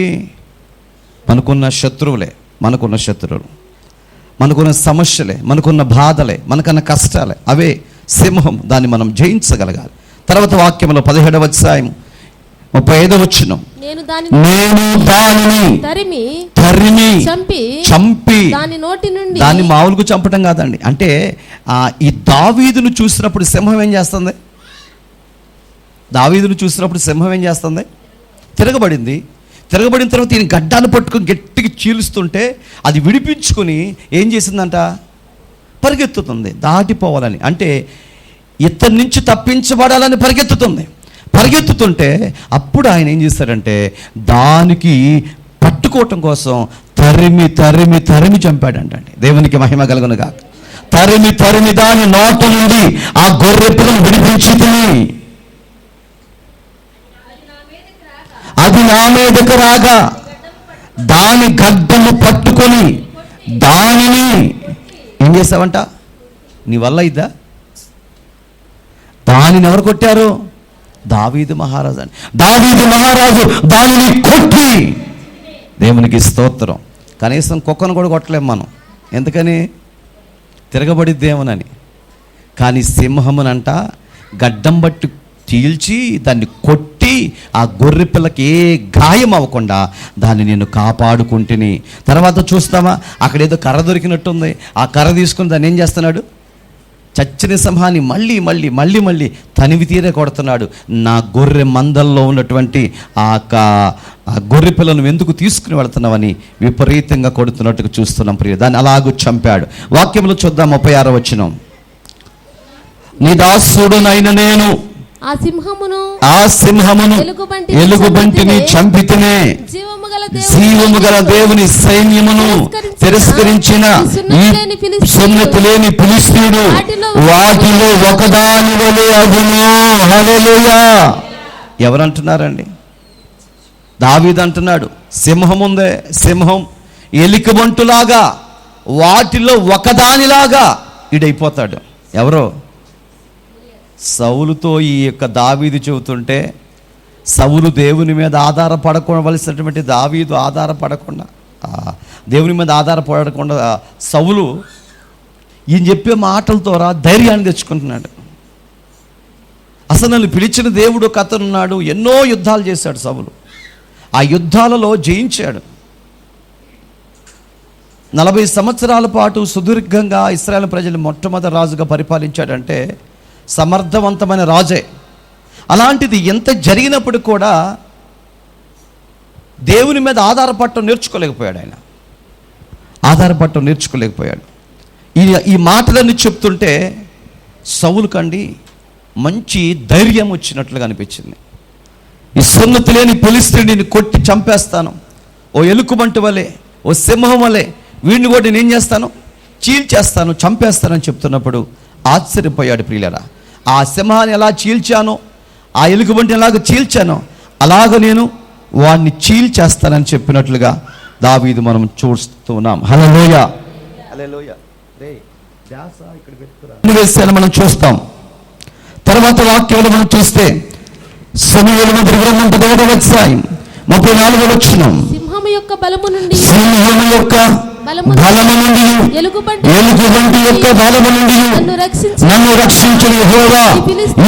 మనకున్న శత్రువులే, మనకున్న శత్రువులు, మనకున్న సమస్యలే, మనకున్న బాధలే, మనకున్న కష్టాలే, అవే సింహం. దాన్ని మనం జయించగలగాలి. తర్వాత వాక్యంలో 17వ అధ్యాయం 35వ వచనం, నేను దానిని తరిమి చంపి దాన్ని మామూలుగా చంపటం కాదండి. అంటే ఈ దావీదును చూసినప్పుడు సింహం ఏం చేస్తుంది? తిరగబడిన తర్వాత ఈయన గడ్డాలు పట్టుకొని గట్టిగా చీలుస్తుంటే అది విడిపించుకొని ఏం చేసిందంట? పరిగెత్తుతుంది దాటిపోవాలని. అంటే ఇతని నుంచి తప్పించబడాలని పరిగెత్తుతుంటే అప్పుడు ఆయన ఏం చేశారంటే దానికి పట్టుకోవటం కోసం తరిమి చంపాడంటండి. దేవునికి మహిమ కలుగునుగా. తరిమి దాని నోట నుండి ఆ గొర్రె పిల్లను విడిపించి అది నా మీదకు రాగా దాని గడ్డము పట్టుకొని దానిని ఏం చేసావంట? నీ వల్ల ఇద్దా? దానిని ఎవరు కొట్టారు? దావీదు మహారాజు దానిని కొట్టి, దేవునికి స్తోత్రం. కనీసం కుక్కను కూడా కొట్టలేం మనం. ఎందుకని? తిరగబడిద్దేమోనని. కానీ సింహమునంట గడ్డం బట్టి చీల్చి దాన్ని కొట్టి ఆ గొర్రె పిల్లకి ఏ గాయం అవ్వకుండా దాన్ని నేను కాపాడుకుంటుని. తర్వాత చూస్తామా, అక్కడ ఏదో కర్ర దొరికినట్టుంది. ఆ కర్ర తీసుకుని దాన్ని ఏం చేస్తున్నాడు? చచ్చిన సింహాన్ని మళ్ళీ తనివి తీరే కొడుతున్నాడు. నా గొర్రె మందల్లో ఉన్నటువంటి ఆ గొర్రె పిల్లను ఎందుకు తీసుకుని వెళుతున్నావని విపరీతంగా కొడుతున్నట్టుగా చూస్తున్నాం ప్రియ. దాన్ని అలాగూ చంపాడు. వాక్యంలో చూద్దాం 36వ వచనం, నీ దాసుడునైన నేను ఆ సింహమును ఎలుగుబంటిని చంపితినే, జీవము గల దేవుని సైన్యమును తిరస్కరించిన ఈ సున్నతి లేని ఫిలిష్తీయుడు వాటిలో ఒకదాని వలె అగును. హల్లెలూయా. ఎవరంటున్నారండి? దావీదు అంటున్నాడు, సింహం ఉందే, సింహం ఎలుగుబంటులాగా వాటిలో ఒకదానిలాగా ఈడైపోతాడు. ఎవరో? సౌలుతో ఈ యొక్క దావీదు చెబుతుంటే, సౌలు దేవుని మీద ఆధారపడవలసినటువంటి దావీదు దేవుని మీద ఆధారపడకుండా సౌలు ఈయన చెప్పే మాటల ద్వారా ధైర్యాన్ని తెచ్చుకుంటున్నాడు. అసలు నన్ను పిలిచిన దేవుడు ఒక అతను ఉన్నాడు. ఎన్నో యుద్ధాలు చేశాడు సౌలు. ఆ యుద్ధాలలో జయించాడు. 40 సంవత్సరాల పాటు సుదీర్ఘంగా ఇశ్రాయేలు ప్రజలు మొట్టమొదటి రాజుగా పరిపాలించాడంటే సమర్థవంతమైన రాజే. అలాంటిది ఎంత జరిగినప్పుడు కూడా దేవుని మీద ఆధారపడటం నేర్చుకోలేకపోయాడు. ఈ మాటలన్నీ చెప్తుంటే సౌలుకండి మంచి ధైర్యం వచ్చినట్లుగా అనిపించింది. ఈ సున్నతి లేని ఫిలిష్తీయుడిని కొట్టి చంపేస్తాను, ఓ ఎలుకబంటి వలె, ఓ సింహం వలె వీడిని కూడా నేను ఏం చేస్తాను? చీల్చేస్తాను, చంపేస్తానని చెప్తున్నప్పుడు ఆశ్చర్యపోయాడు ప్రియులారా. ఆ సింహాన్ని ఎలా చీల్చానో, ఆ ఎలుగుబంటిని ఎలాగ చీల్చానో అలాగ నేను వాడిని చీల్చేస్తానని చెప్పినట్లుగా దావీదు మనం చూస్తున్నాం. హల్లెలూయా. మనం చూస్తాం. తర్వాత వాక్యంలో మనం చూస్తే సమూయేలు మొదటి గ్రంథం 11వ అధ్యాయం 34వ వచనం, సింహము యొక్క బలము నుండి ఎలుగుబంటి యొక్క బలము నుండి నన్ను రక్షించిన యెహోవా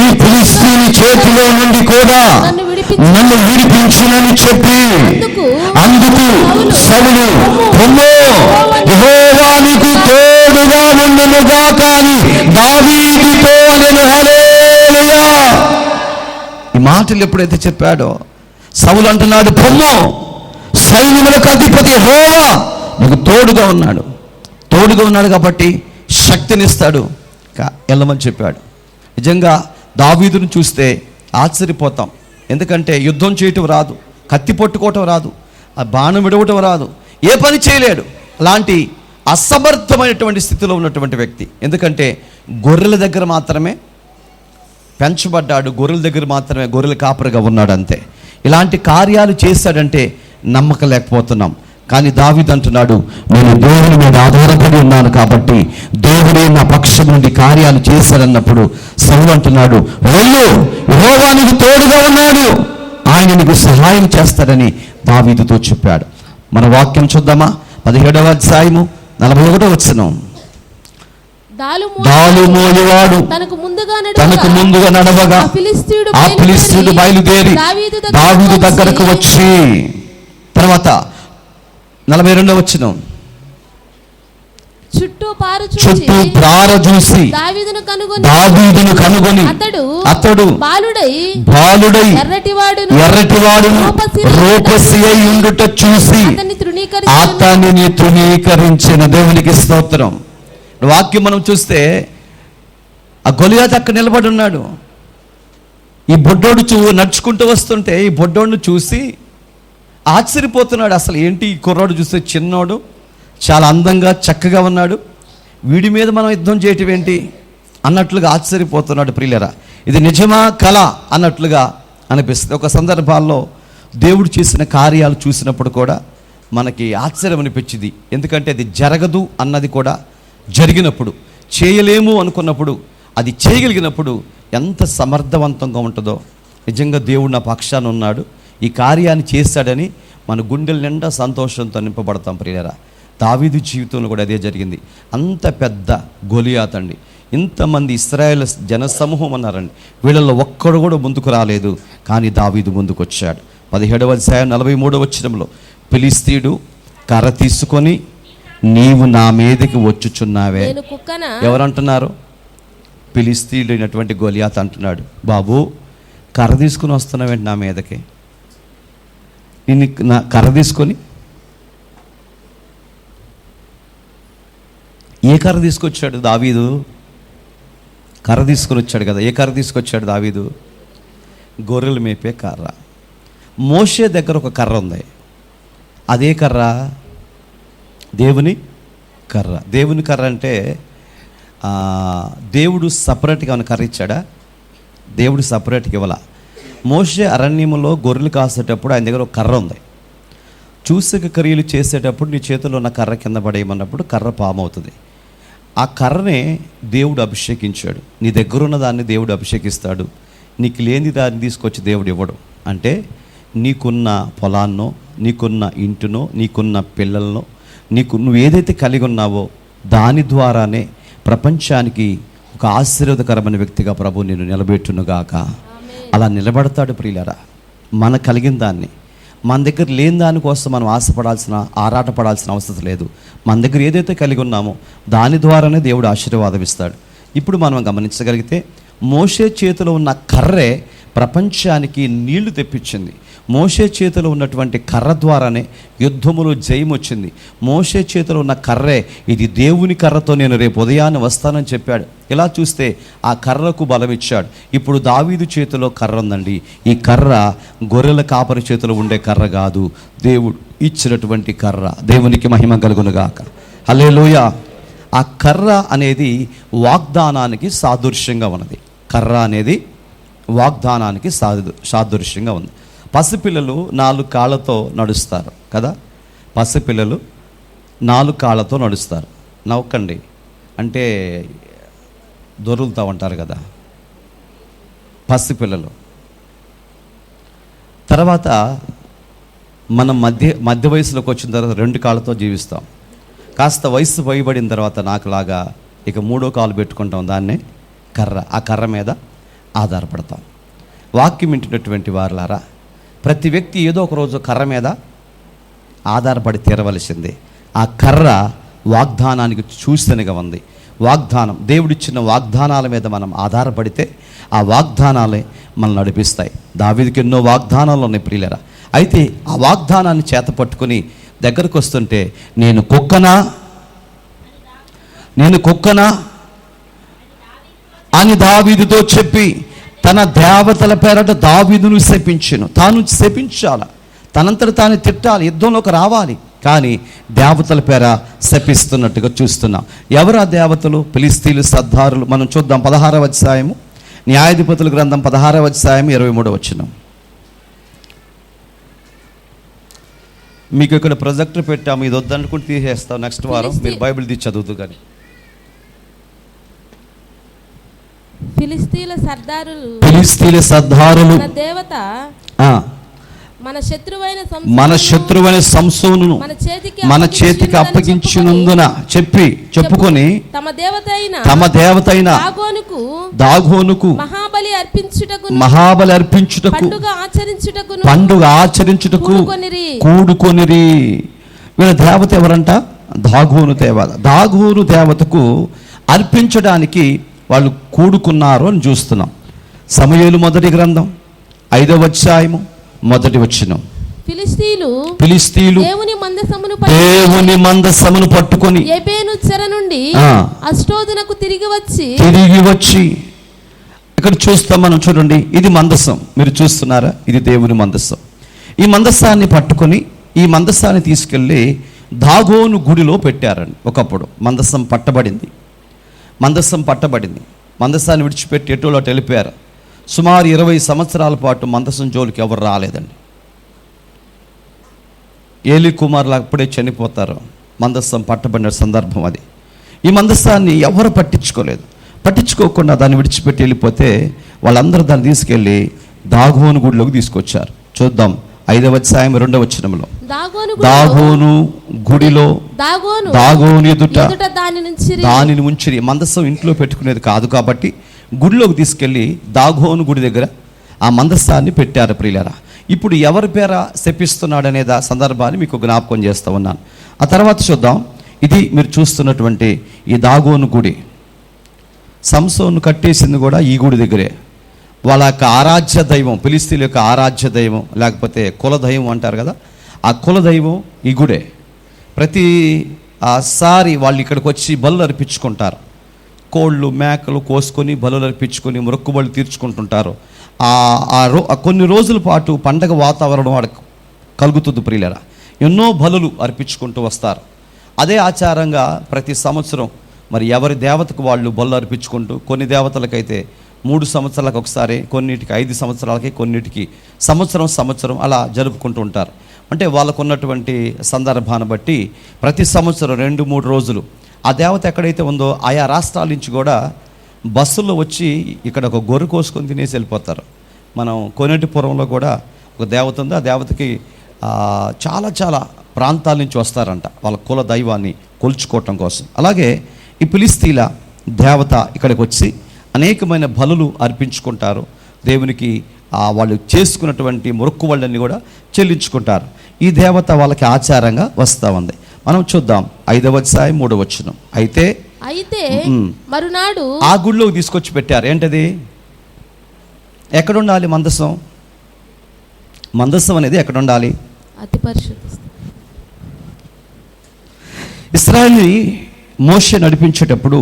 ఈ ఫిలిష్తీయుని చేతిలో నుండి కూడా నన్ను విడిపించునని చెప్పి అందుకు సౌలు పొమ్ము యెహోవా నీకు తోడుగా నుండునుగాక అని దావీదుతో అనెను. హల్లెలూయా. ఈ మాటలు ఎప్పుడైతే చెప్పాడో సౌలు అంటున్నాడు, పొమ్ము సైన్యములకు అధిపతి యెహోవా నీకు తోడుగా ఉన్నాడు కాబట్టి శక్తినిస్తాడు, వెళ్ళమని చెప్పాడు. నిజంగా దావీదును చూస్తే ఆశ్చర్యపోతాం. ఎందుకంటే యుద్ధం చేయటం రాదు, కత్తి పట్టుకోవటం రాదు, ఆ బాణం విడవటం రాదు, ఏ పని చేయలేడు. అలాంటి అసమర్థమైనటువంటి స్థితిలో ఉన్నటువంటి వ్యక్తి. ఎందుకంటే గొర్రెల దగ్గర మాత్రమే పెంచబడ్డాడు, గొర్రెల కాపరిగా ఉన్నాడు అంతే. ఇలాంటి కార్యాలు చేశాడంటే నమ్మకలేకపోతున్నాం. కానీ దావీదు అంటున్నాడు, నేను దేవుని మీద ఆధారపడి ఉన్నాను కాబట్టి దేవుడే నా పక్షం నుండి కార్యాలు చేశారన్నప్పుడు సౌలు అంటున్నాడు, వెళ్ళు యెహోవా నీకు తోడుగా ఉన్నాడు, ఆయన నీకు సహాయం చేస్తాడని దావీదుతో చెప్పాడు. మన వాక్యం చూద్దామా? 17వ అధ్యాయము 41వ వచనం, దాలు మోయువాడు తనకు ముందుగా నడవగా ఆ ఫిలిష్తీయుడు బయలుదేరి దావీదు దగ్గరకు వచ్చి, తర్వాత 42వ వచనం, చుట్టూ పారజూసి దావీదును కనుగొని అతడు బాలుడై ఎర్రటివాడును రూపసి అయి ఉండుట చూసి అతనిని తృణీకరించిన. దేవునికి స్తోత్రం. వాక్యం మనం చూస్తే ఆ గొలియాతు అక్కడ నిలబడి ఉన్నాడు. ఈ బొడ్డోడు నడుచుకుంటూ వస్తుంటే ఈ బొడ్డోడును చూసి ఆశ్చర్యపోతున్నాడు. అసలు ఏంటి ఈ కుర్రాడు చూస్తే చిన్నోడు, చాలా అందంగా చక్కగా ఉన్నాడు, వీడి మీద మనం యుద్ధం చేయటం ఏంటి అన్నట్లుగా ఆశ్చర్యపోతున్నాడు. ప్రియులరా, ఇది నిజమా కళ అన్నట్లుగా అనిపిస్తుంది. ఒక సందర్భాల్లో దేవుడు చేసిన కార్యాలు చూసినప్పుడు కూడా మనకి ఆశ్చర్యం అనిపించింది. ఎందుకంటే అది జరగదు అన్నది కూడా జరిగినప్పుడు, చేయలేము అనుకున్నప్పుడు అది చేయగలిగినప్పుడు ఎంత సమర్థవంతంగా ఉంటుందో. నిజంగా దేవుడు నా పక్షాన ఉన్నాడు, ఈ కార్యాన్ని చేశాడని మన గుండెల నిండా సంతోషంతో నింపబడతాం. ప్రియులరా, దావీదు జీవితంలో కూడా అదే జరిగింది. అంత పెద్ద గొలియాతు అండి, ఇంతమంది ఇశ్రాయేలు జనసమూహం ఉన్నారండి, వీళ్ళల్లో ఒక్కడు కూడా ముందుకు రాలేదు, కానీ దావీదు ముందుకు వచ్చాడు. 17వ అధ్యాయం 43వ వచనంలో, ఫిలిష్తీయుడు కర్ర తీసుకొని, నీవు నా మీదకి వచ్చుచున్నావే. ఎవరంటున్నారు? ఫిలిష్తీయుడు అయినటువంటి గొలియాతు అంటున్నాడు, బాబు కర్ర తీసుకుని వస్తున్నావేంటి నా మీదకి? నేను నా కర్ర తీసుకొని, ఏ కర్ర తీసుకొచ్చాడు దావీదు? కర్ర తీసుకొని వచ్చాడు కదా. ఏ కర్ర తీసుకొచ్చాడు దావీదు? గొర్రెలు మేపే కర్ర. మోషే దగ్గర ఒక కర్ర ఉంది, అదే కర్ర దేవుని కర్ర. దేవుని కర్ర అంటే దేవుడు సపరేట్గా ఉన్న కర్ర ఇచ్చాడా? దేవుడు సపరేట్గా ఇవ్వాల. మోషే అరణ్యంలో గొర్రెలు కాసేటప్పుడు ఆయన దగ్గర ఒక కర్ర ఉంది. చూసక క్రియలు చేసేటప్పుడు నీ చేతిలో ఉన్న కర్ర కింద పడేయమన్నప్పుడు కర్ర పామవుతుంది. ఆ కర్రనే దేవుడు అభిషేకించాడు. నీ దగ్గర ఉన్న దాన్ని దేవుడు అభిషేకిస్తాడు, నీకు లేని దాన్ని తీసుకొచ్చి దేవుడు ఇవ్వడు. అంటే నీకున్న పొలాన్నో, నీకున్న ఇంటినో, నీకున్న పిల్లలనో, నువ్వు ఏదైతే కలిగి ఉన్నావో దాని ద్వారానే ప్రపంచానికి ఒక ఆశీర్వాదకరమైన వ్యక్తిగా ప్రభు నిన్ను నిలబెట్టునుగాక. అలా నిలబడతాడు. ప్రియులారా, మన కలిగిన దాన్ని, మన దగ్గర లేని దానికోసం మనం ఆరాటపడాల్సిన అవసరం లేదు. మన దగ్గర ఏదైతే కలిగి ఉన్నామో దాని ద్వారానే దేవుడు ఆశీర్వాదం ఇస్తాడు. ఇప్పుడు మనం గమనించగలిగితే మోషే చేతిలో ఉన్న కర్రే ప్రపంచానికి నీళ్లు తెప్పించింది. మోషే చేతిలో ఉన్నటువంటి కర్ర ద్వారానే యుద్ధములో జయం వచ్చింది. మోషే చేతిలో ఉన్న కర్రే, ఇది దేవుని కర్రతో నేను రేపు ఉదయాన్నే వస్తానని చెప్పాడు. ఇలా చూస్తే ఆ కర్రకు బలం ఇచ్చాడు. ఇప్పుడు దావీదు చేతిలో కర్ర ఉందండి. ఈ కర్ర గొర్రెల కాపరి చేతిలో ఉండే కర్ర కాదు, దేవుడు ఇచ్చినటువంటి కర్ర. దేవునికి మహిమ కలుగునుగాక. హల్లెలూయా. ఆ కర్ర అనేది వాగ్దానానికి సాదృశ్యంగా ఉన్నది. కర్ర అనేది వాగ్దానానికి సాదృశ్యంగా ఉంది. పసిపిల్లలు 4 కాళ్ళతో నడుస్తారు కదా. పసిపిల్లలు 4 కాళ్ళతో నడుస్తారు. నవ్వకండి, అంటే దొరులుతూ ఉంటారు కదా పసిపిల్లలు. తర్వాత మనం మధ్య వయసులోకి వచ్చిన తర్వాత 2 కాళ్ళతో జీవిస్తాం. కాస్త వయసు పోయబడిన తర్వాత నాకులాగా ఇక 3వ కాలు పెట్టుకుంటాం, దాన్నే కర్ర. ఆ కర్ర మీద ఆధారపడతాం. వాక్యం వింటున్నటువంటి వారులారా, ప్రతి వ్యక్తి ఏదో ఒక రోజు కర్ర మీద ఆధారపడి తీరవలసిందే. ఆ కర్ర వాగ్దానానికి సూచనగా ఉంది. వాగ్దానం, దేవుడిచ్చిన వాగ్దానాల మీద మనం ఆధారపడితే ఆ వాగ్దానాలే మనల్ని నడిపిస్తాయి. దావీదుకి ఎన్నో వాగ్దానాలు ఉన్నాయి ప్రియులరా. అయితే ఆ వాగ్దానాన్ని చేత పట్టుకుని దగ్గరకు వస్తుంటే, నేను కుక్కనా అని దావీదుతో చెప్పి తన దేవతల పేరట దావీదును శపించెను. తాను శపించాల, తనంతట తాను తిట్టాలి, యుద్ధంలోకి రావాలి, కానీ దేవతల పేర శపిస్తున్నట్టుగా చూస్తున్నాం. ఎవరు ఆ దేవతలు? ఫిలిష్తీయులు, సర్దారులు. మనం చూద్దాం 16వ అధ్యాయము, న్యాయాధిపతుల గ్రంథం 16వ అధ్యాయం 23వ వచనం. మీకు ఇక్కడ ప్రొజెక్టర్ పెట్టాము, ఇది వద్దనుకుంటే తీసేస్తాం. నెక్స్ట్ వారం మీరు బైబిల్ తీసి చదువుతూ. కానీ ఫిలిష్తీయుల సర్దారులు మన శత్రువైన సంసోనును మన చేతికి అప్పగించినందున చెప్పుకొని తమ దేవతైన దాగోనుకు మహాబలి అర్పించుటకు పండుగ ఆచరించుటకు కూడుకొనిరి. వీళ్ళ దేవత ఎవరంట? దాగోను దేవత. దాగోను దేవతకు అర్పించడానికి వాళ్ళు కూడుకున్నారు అని చూస్తున్నాం. సమూయేలు మొదటి గ్రంథం 5వ అధ్యాయము 1వ వచనం. ఫిలిష్తీయులు దేవుని మందసమును పట్టుకొని ఎబేను చెర నుండి అష్టోదునకు తిరిగి వచ్చి ఇక్కడ చూస్తాం మనం. చూడండి, ఇది మందసం, మీరు చూస్తున్నారా? ఇది దేవుని మందసం. ఈ మందసాన్ని పట్టుకొని ఈ మందసాన్ని తీసుకెళ్ళి దాగోను గుడిలో పెట్టారండి. ఒకప్పుడు మందసం పట్టబడింది. మందసాన్ని విడిచిపెట్టి ఎటోలో వెళ్ళిపోయారు. సుమారు 20 సంవత్సరాల పాటు మందసం జోలికి ఎవరు రాలేదండి. ఏలీ కుమారులు అప్పుడే చనిపోతారు. మందసం పట్టబడిన సందర్భం అది. ఈ మందసాన్ని ఎవరు పట్టించుకోకుండా దాన్ని విడిచిపెట్టి వెళ్ళిపోతే వాళ్ళందరూ దాన్ని తీసుకెళ్ళి దాగోను గుడిలోకి తీసుకొచ్చారు. చూద్దాం 5వ అధ్యాయం 2వ వచనంలో. దాగోను గుడిలో దాగోను ఎదుట దానిని ఉంచిరి. మందసం ఇంట్లో పెట్టుకునేది కాదు కాబట్టి గుడిలోకి తీసుకెళ్ళి దాగోను గుడి దగ్గర ఆ మందసాన్ని పెట్టారు. ప్రియులారా, ఇప్పుడు ఎవరి పేర శపిస్తున్నాడు అనే సందర్భాన్ని మీకు జ్ఞాపకం చేస్తూ ఉన్నాను. ఆ తర్వాత చూద్దాం. ఇది మీరు చూస్తున్నటువంటి ఈ దాగోను గుడి, సంసోను కట్టేసింది కూడా ఈ గుడి దగ్గరే. వాళ్ళ యొక్క ఆరాధ్య దైవం, ఫిలిష్తీయుల యొక్క ఆరాధ్య దైవం, లేకపోతే కులదైవం అంటారు కదా, ఆ కులదైవం ఈ గుడే. ప్రతిసారి వాళ్ళు ఇక్కడికి వచ్చి బలులు అర్పించుకుంటారు. కోళ్ళు మేకలు కోసుకొని బలులు అర్పించుకొని మొక్కుబళ్ళు తీర్చుకుంటుంటారు. కొన్ని రోజుల పాటు పండగ వాతావరణం వాడికి కలుగుతుంది. ప్రియులరా, ఎన్నో బలులు అర్పించుకుంటూ వస్తారు. అదే ఆచారంగా ప్రతి సంవత్సరం మరి ఎవరి దేవతకు వాళ్ళు బలు అర్పించుకుంటూ, కొన్ని దేవతలకైతే 3 సంవత్సరాలకు ఒకసారి, కొన్నిటికి 5 సంవత్సరాలకి, కొన్నిటికి సంవత్సరం అలా జరుపుకుంటూ ఉంటారు. అంటే వాళ్ళకు ఉన్నటువంటి సందర్భాన్ని బట్టి ప్రతి సంవత్సరం 2-3 రోజులు ఆ దేవత ఎక్కడైతే ఉందో ఆయా రాష్ట్రాల నుంచి కూడా బస్సుల్లో వచ్చి ఇక్కడ ఒక గొర్రె కోసుకొని తినేసి వెళ్ళిపోతారు. మనం కోనేటిపురంలో కూడా ఒక దేవత ఉంది. ఆ దేవతకి చాలా ప్రాంతాల నుంచి వస్తారంట వాళ్ళ కుల దైవాన్ని కొలుచుకోవటం కోసం. అలాగే ఈ ఫిలిష్తీయుల దేవత ఇక్కడికి వచ్చి అనేకమైన బలులు అర్పించుకుంటారు. దేవునికి వాళ్ళు చేసుకున్నటువంటి మొక్కుబళ్ళన్నీ కూడా చెల్లించుకుంటారు. ఈ దేవత వాళ్ళకి ఆచారంగా వస్తూ ఉంది. మనం చూద్దాం 5వ అధ్యాయం 3వ వచనం. అయితే మరునాడు ఆ గుడిలోకి తీసుకొచ్చి పెట్టారు. ఏంటది? ఎక్కడ ఉండాలి మందసం? మందసం అనేది ఎక్కడ ఉండాలి? అతి పరిశుద్ధ. ఇశ్రాయేలుని మోషే నడిపించేటప్పుడు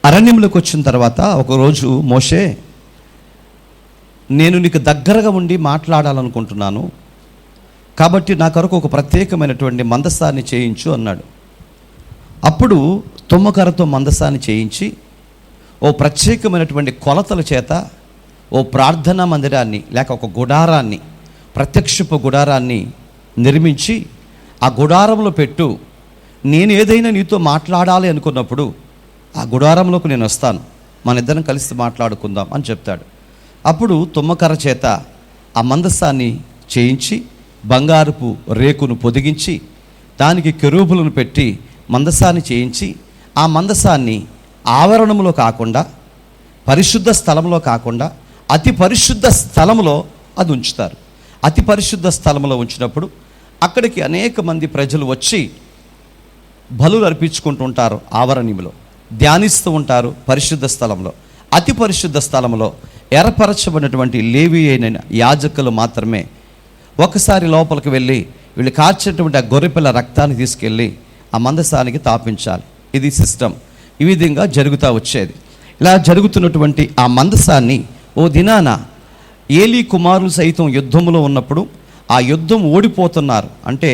అరణ్యంలోకి వచ్చిన తర్వాత ఒకరోజు మోషే, నేను నీకు దగ్గరగా ఉండి మాట్లాడాలనుకుంటున్నాను, కాబట్టి నా కొరకు ఒక ప్రత్యేకమైనటువంటి మందసాన్ని చేయించు అన్నాడు. అప్పుడు తుమ్మకరతో మందసాన్ని చేయించి ఓ ప్రత్యేకమైనటువంటి కొలతల చేత ఓ ప్రార్థనా మందిరాన్ని లేక ఒక గుడారాన్ని, ప్రత్యక్షపు గుడారాన్ని నిర్మించి ఆ గుడారంలో పెట్టు. నేను ఏదైనా నీతో మాట్లాడాలి అనుకున్నప్పుడు ఆ గుడారంలోకి నేను వస్తాను, మన ఇద్దరం కలిసి మాట్లాడుకుందాం అని చెప్తాడు. అప్పుడు తుమ్మకర్ర చేత ఆ మందసాన్ని చేయించి బంగారపు రేకును పొదిగించి దానికి కెరూబులను పెట్టి మందసాన్ని చేయించి ఆ మందసాన్ని ఆవరణంలో కాకుండా, పరిశుద్ధ స్థలంలో కాకుండా అతి పరిశుద్ధ స్థలంలో అది ఉంచుతారు. అతి పరిశుద్ధ స్థలంలో ఉంచినప్పుడు అక్కడికి అనేక మంది ప్రజలు వచ్చి బలులు అర్పించుకుంటూ ఉంటారు. ఆవరణంలో ధ్యానిస్తూ ఉంటారు. పరిశుద్ధ స్థలంలో, అతి పరిశుద్ధ స్థలంలో ఏర్పరచబడినటువంటి లేవీ అయిన యాజకులు మాత్రమే ఒకసారి లోపలికి వెళ్ళి వీళ్ళు కార్చేటువంటి ఆ గొర్రెపిల్ల రక్తాన్ని తీసుకెళ్ళి ఆ మందసానికి తాపించాలి. ఇది సిస్టమ్. ఈ విధంగా జరుగుతూ వచ్చేది. ఇలా జరుగుతున్నటువంటి ఆ మందసాన్ని ఓ దినాన ఏలీ కుమారులు సైతం యుద్ధంలో ఉన్నప్పుడు ఆ యుద్ధం ఓడిపోతున్నారు. అంటే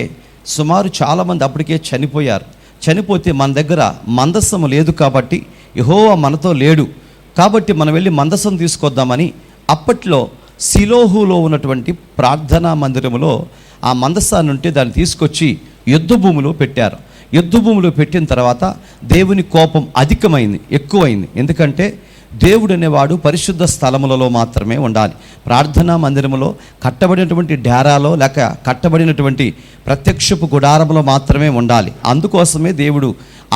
సుమారు చాలామంది అప్పటికే చనిపోయారు. చనిపోతే మన దగ్గర మందస్సం లేదు కాబట్టి, యెహోవా మనతో లేడు కాబట్టి మనం వెళ్ళి మందసం తీసుకొద్దామని అప్పట్లో సిలోహులో ఉన్నటువంటి ప్రార్థనా మందిరంలో ఆ మందసాన్ని ఉంటే దాన్ని తీసుకొచ్చి యుద్ధ భూమిలో పెట్టారు. యుద్ధ భూమిలో పెట్టిన తర్వాత దేవుని కోపం అధికమైంది, ఎక్కువైంది. ఎందుకంటే దేవుడు అనేవాడు పరిశుద్ధ స్థలములలో మాత్రమే ఉండాలి. ప్రార్థనా మందిరములో కట్టబడినటువంటి డేరాలో లేక కట్టబడినటువంటి ప్రత్యక్షపు గుడారములో మాత్రమే ఉండాలి. అందుకోసమే దేవుడు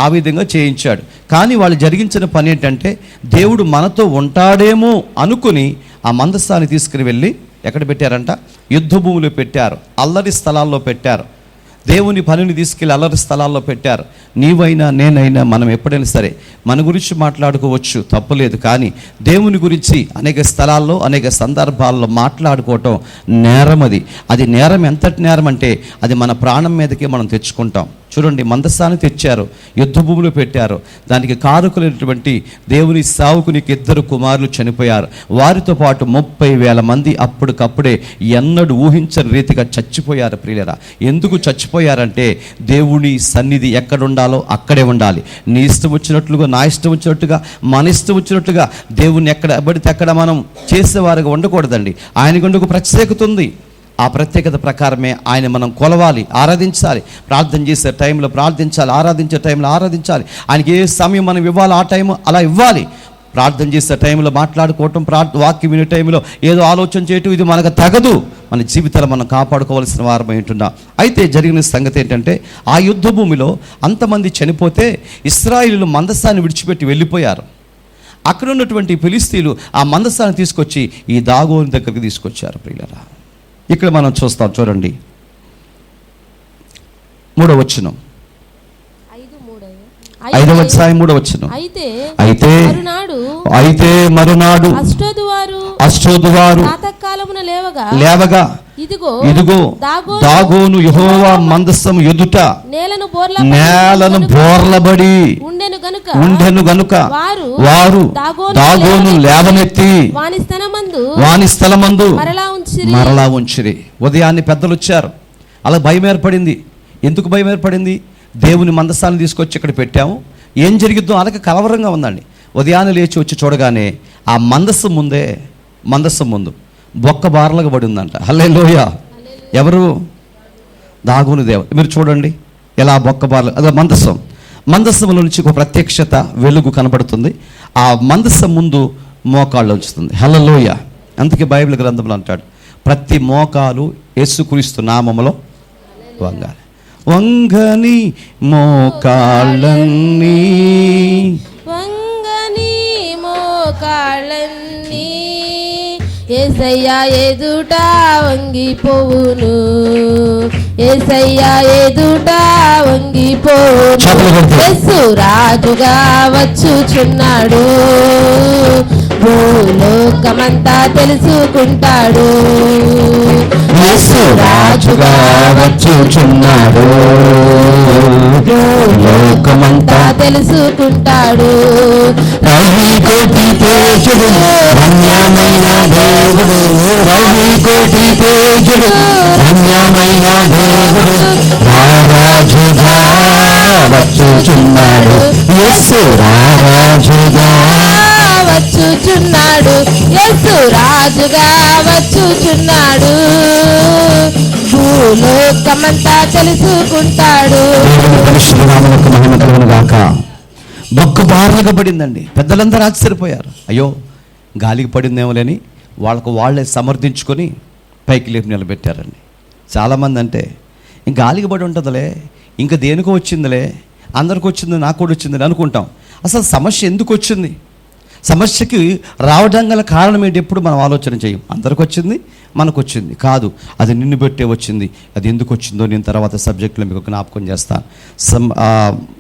ఆ విధంగా చేయించాడు. కానీ వాళ్ళు జరిగించిన పని ఏంటంటే, దేవుడు మనతో ఉంటాడేమో అనుకుని ఆ మందసాన్ని తీసుకుని వెళ్ళి ఎక్కడ పెట్టారంట? యుద్ధ భూమిలో పెట్టారు, అల్లరి స్థలాల్లో పెట్టారు. దేవుని పనిని తీసుకెళ్ళి అల్లరి స్థలాల్లో పెట్టారు. నీవైనా నేనైనా మనం ఎప్పుడైనా సరే మన గురించి మాట్లాడుకోవచ్చు, తప్పులేదు. కానీ దేవుని గురించి అనేక స్థలాల్లో అనేక సందర్భాల్లో మాట్లాడుకోవటం నేరం. అది నేరం. ఎంతటి నేరం అంటే అది మన ప్రాణం మీదకే మనం తెచ్చుకుంటాం. చూడండి, మందసాన్ని తెచ్చారు, యుద్ధ భూమిలో పెట్టారు. దానికి కారకులైనటువంటి దేవుని సావుకునికి 2 కుమారులు చనిపోయారు. వారితో పాటు 30,000 మంది అప్పటికప్పుడే ఎన్నడూ ఊహించని రీతిగా చచ్చిపోయారు. ప్రియులరా, ఎందుకు చచ్చిపోయారంటే దేవుని సన్నిధి ఎక్కడ ఉండాలో అక్కడే ఉండాలి. నీ ఇష్టం వచ్చినట్లుగా, నా ఇష్టం వచ్చినట్టుగా, మన ఇష్టం వచ్చినట్టుగా దేవుని ఎక్కడ పడితే అక్కడ మనం చేసేవారుగా ఉండకూడదండి. ఆయనకు ఒక ప్రత్యేకత ఉంది. ఆ ప్రత్యేకత ప్రకారమే ఆయన మనం కొలవాలి, ఆరాధించాలి. ప్రార్థన చేసే టైంలో ప్రార్థించాలి, ఆరాధించే టైంలో ఆరాధించాలి. ఆయనకి ఏ సమయం మనం ఇవ్వాలి ఆ టైం అలా ఇవ్వాలి. ప్రార్థన చేసే టైంలో మాట్లాడుకోవటం, వాక్యం వినే టైంలో ఏదో ఆలోచన చేయటం ఇది మనకు తగదు. మన జీవితాలు మనం కాపాడుకోవాల్సిన వారం ఏంటున్నాం. అయితే జరిగిన సంగతి ఏంటంటే, ఆ యుద్ధ భూమిలో అంతమంది చనిపోతే ఇశ్రాయేలీయులు మందసాన్ని విడిచిపెట్టి వెళ్ళిపోయారు. అక్కడ ఉన్నటువంటి ఫిలిష్తీయులు ఆ మందసాన్ని తీసుకొచ్చి ఈ దాగోను దగ్గరికి తీసుకొచ్చారు. ప్రియులరా, ఇక్కడ మనం చూస్తాం. చూడండి, 3వ వచనం, 5వ అధ్యాయం 3వ వచనం. అయితే మరునాడు అష్టోదువారు లేవగా ఇదిగో దాగోను యెహోవా మందసం ఎదుట నేలను బోర్లబడి ఉండెను గనుక వారు దాగోను లేవనెత్తి వాని స్థలమందు మరలా ఉంచిరి. ఉదయాన్నే పెద్దలు వచ్చారు. అలా భయం ఏర్పడింది. ఎందుకు భయం ఏర్పడింది? దేవుని మందసాన్ని తీసుకొచ్చి ఇక్కడ పెట్టాము, ఏం జరిగిద్దో అలాగే కలవరంగా ఉందండి. ఉదయాన్నే లేచి వచ్చి చూడగానే ఆ మందసం ముందు బొక్క బార్లుగా పడి ఉందంట. హల్లెలూయా. ఎవరు? దాగోను దేవుడు. మీరు చూడండి ఎలా బొక్క బార్లు. అదే మందసంలో నుంచి ఒక ప్రత్యక్షత, వెలుగు కనబడుతుంది. ఆ మందసం ముందు మోకాళ్ళు ఉంచుతుంది. హల్లెలూయా. అందుకే బైబిల్ గ్రంథంలో అంటాడు, ప్రతి మోకాలు యేసుక్రీస్తు నామములో వంగాలి. వంగని మోకాళ్ళన్నీ యేసయ్యా ఎదుట వంగిపోవును, యేసయ్యా ఎదుట వంగిపోవును. యేసు రాజుగా వచ్చుచున్నాడు, భూలోకమంతా తెలుసుకుంటాడు. యేసు రాజుగా వచ్చుచున్నాడు, భూలోకమంతా తెలుసుకుంటాడు. రవి కోటి తేజుడు ధన్యమైన దేవుడు, రవి కోటి తేజుడు ధన్యమైన దేవుడు రారాజుగా వచ్చుచున్నాడు. యేసు రారాజుగా వచ్చుచున్నాడు, యేసు రాజుగా వచ్చుచున్నాడు. భూలోకమంతా తెలుసుకుంటాడు. బొక్క బార్లుగా పడిందండి. పెద్దలందరూ ఆశ్చర్యపోయారు. అయ్యో, గాలికి పడిందేమోలేని వాళ్ళే సమర్థించుకొని పైకి లేపి నిలబెట్టారండి. చాలామంది అంటే ఇంక గాలికి పడి ఉంటుందిలే, ఇంకా దేనికో వచ్చిందిలే, అందరికి వచ్చింది నాకు కూడా వచ్చిందని అనుకుంటాం. అసలు సమస్య ఎందుకు వచ్చింది? సమస్యకి రావడం గల కారణం ఏంటి? ఎప్పుడు మనం ఆలోచన చేయం. అందరికి వచ్చింది, మనకు వచ్చింది కాదు, అది నిన్ను బట్టే వచ్చింది. అది ఎందుకు వచ్చిందో నేను తర్వాత సబ్జెక్టులో మీకు జ్ఞాపకం చేస్తాను.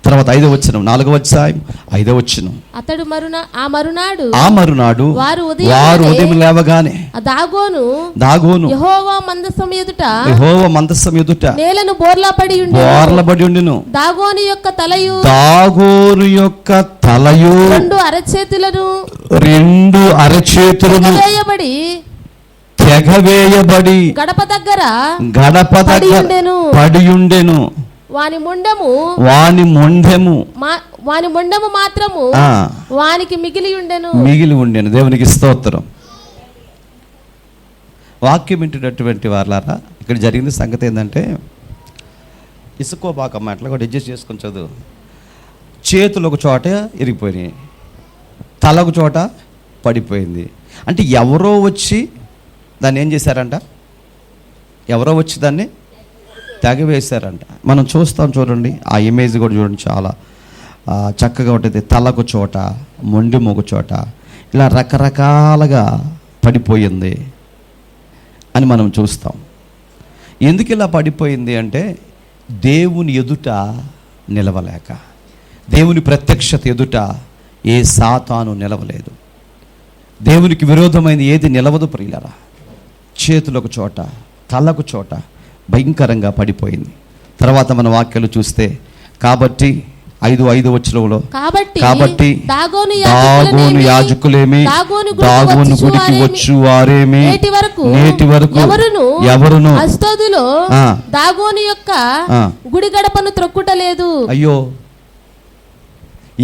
తర్వాత 5వ వచనం, 4వ అధ్యాయం 5వ వచనం. అతడు ఆ మరునాడు వారు ఉదయం లేవగానే దాగోను యెహోవా మందసం ఎదుట నేలను బోర్లబడి ఉండెను. దాగోను యొక్క తలయు 2 అరచేతులను తెగవేయబడి గడప దగ్గర పడి ఉండెను. వాని మొండెము మాత్రము వానికి మిగిలి ఉండెను. దేవునికి స్తోత్రం. వాక్యం వింటున్నటువంటి వారులారా, ఇక్కడ జరిగిన సంగతి ఏంటంటే, ఇసుకోబాకమ్మ అట్లా కూడా అడ్జస్ట్ చేసుకొని చదువు. చేతులు ఒక చోట ఇరిగిపోయినాయి, తల ఒక చోట పడిపోయింది. అంటే ఎవరో వచ్చి దాన్ని ఏం చేశారంట? ఎవరో వచ్చి దాన్ని తెగవేశారంట. మనం చూస్తాం, చూడండి ఆ ఇమేజ్ కూడా చూడండి, చాలా చక్కగా ఉంటుంది. తలకు చోట, మొండి మొగు చోట ఇలా రకరకాలుగా పడిపోయింది అని మనం చూస్తాం. ఎందుకు ఇలా పడిపోయింది అంటే దేవుని ఎదుట నిలవలేక, దేవుని ప్రత్యక్షత ఎదుట ఏ సాతాను నిలవలేదు. దేవునికి విరోధమైంది ఏది నిలవదు ప్రియులారా. చేతులకు చోట, తలకు చోట భయంకరంగా పడిపోయింది. తర్వాత మన వాక్యాలు చూస్తే కాబట్టి 5:5 వచనంలో కాబట్టి దాగోను యాజకులేమి, దాగోను గుడికి వచ్చు వారేమి, నేటి వరకు ఎవరును అస్తోదులో దాగోను యొక్క గుడి గడపను త్రొక్కుటలేదు. అయ్యో,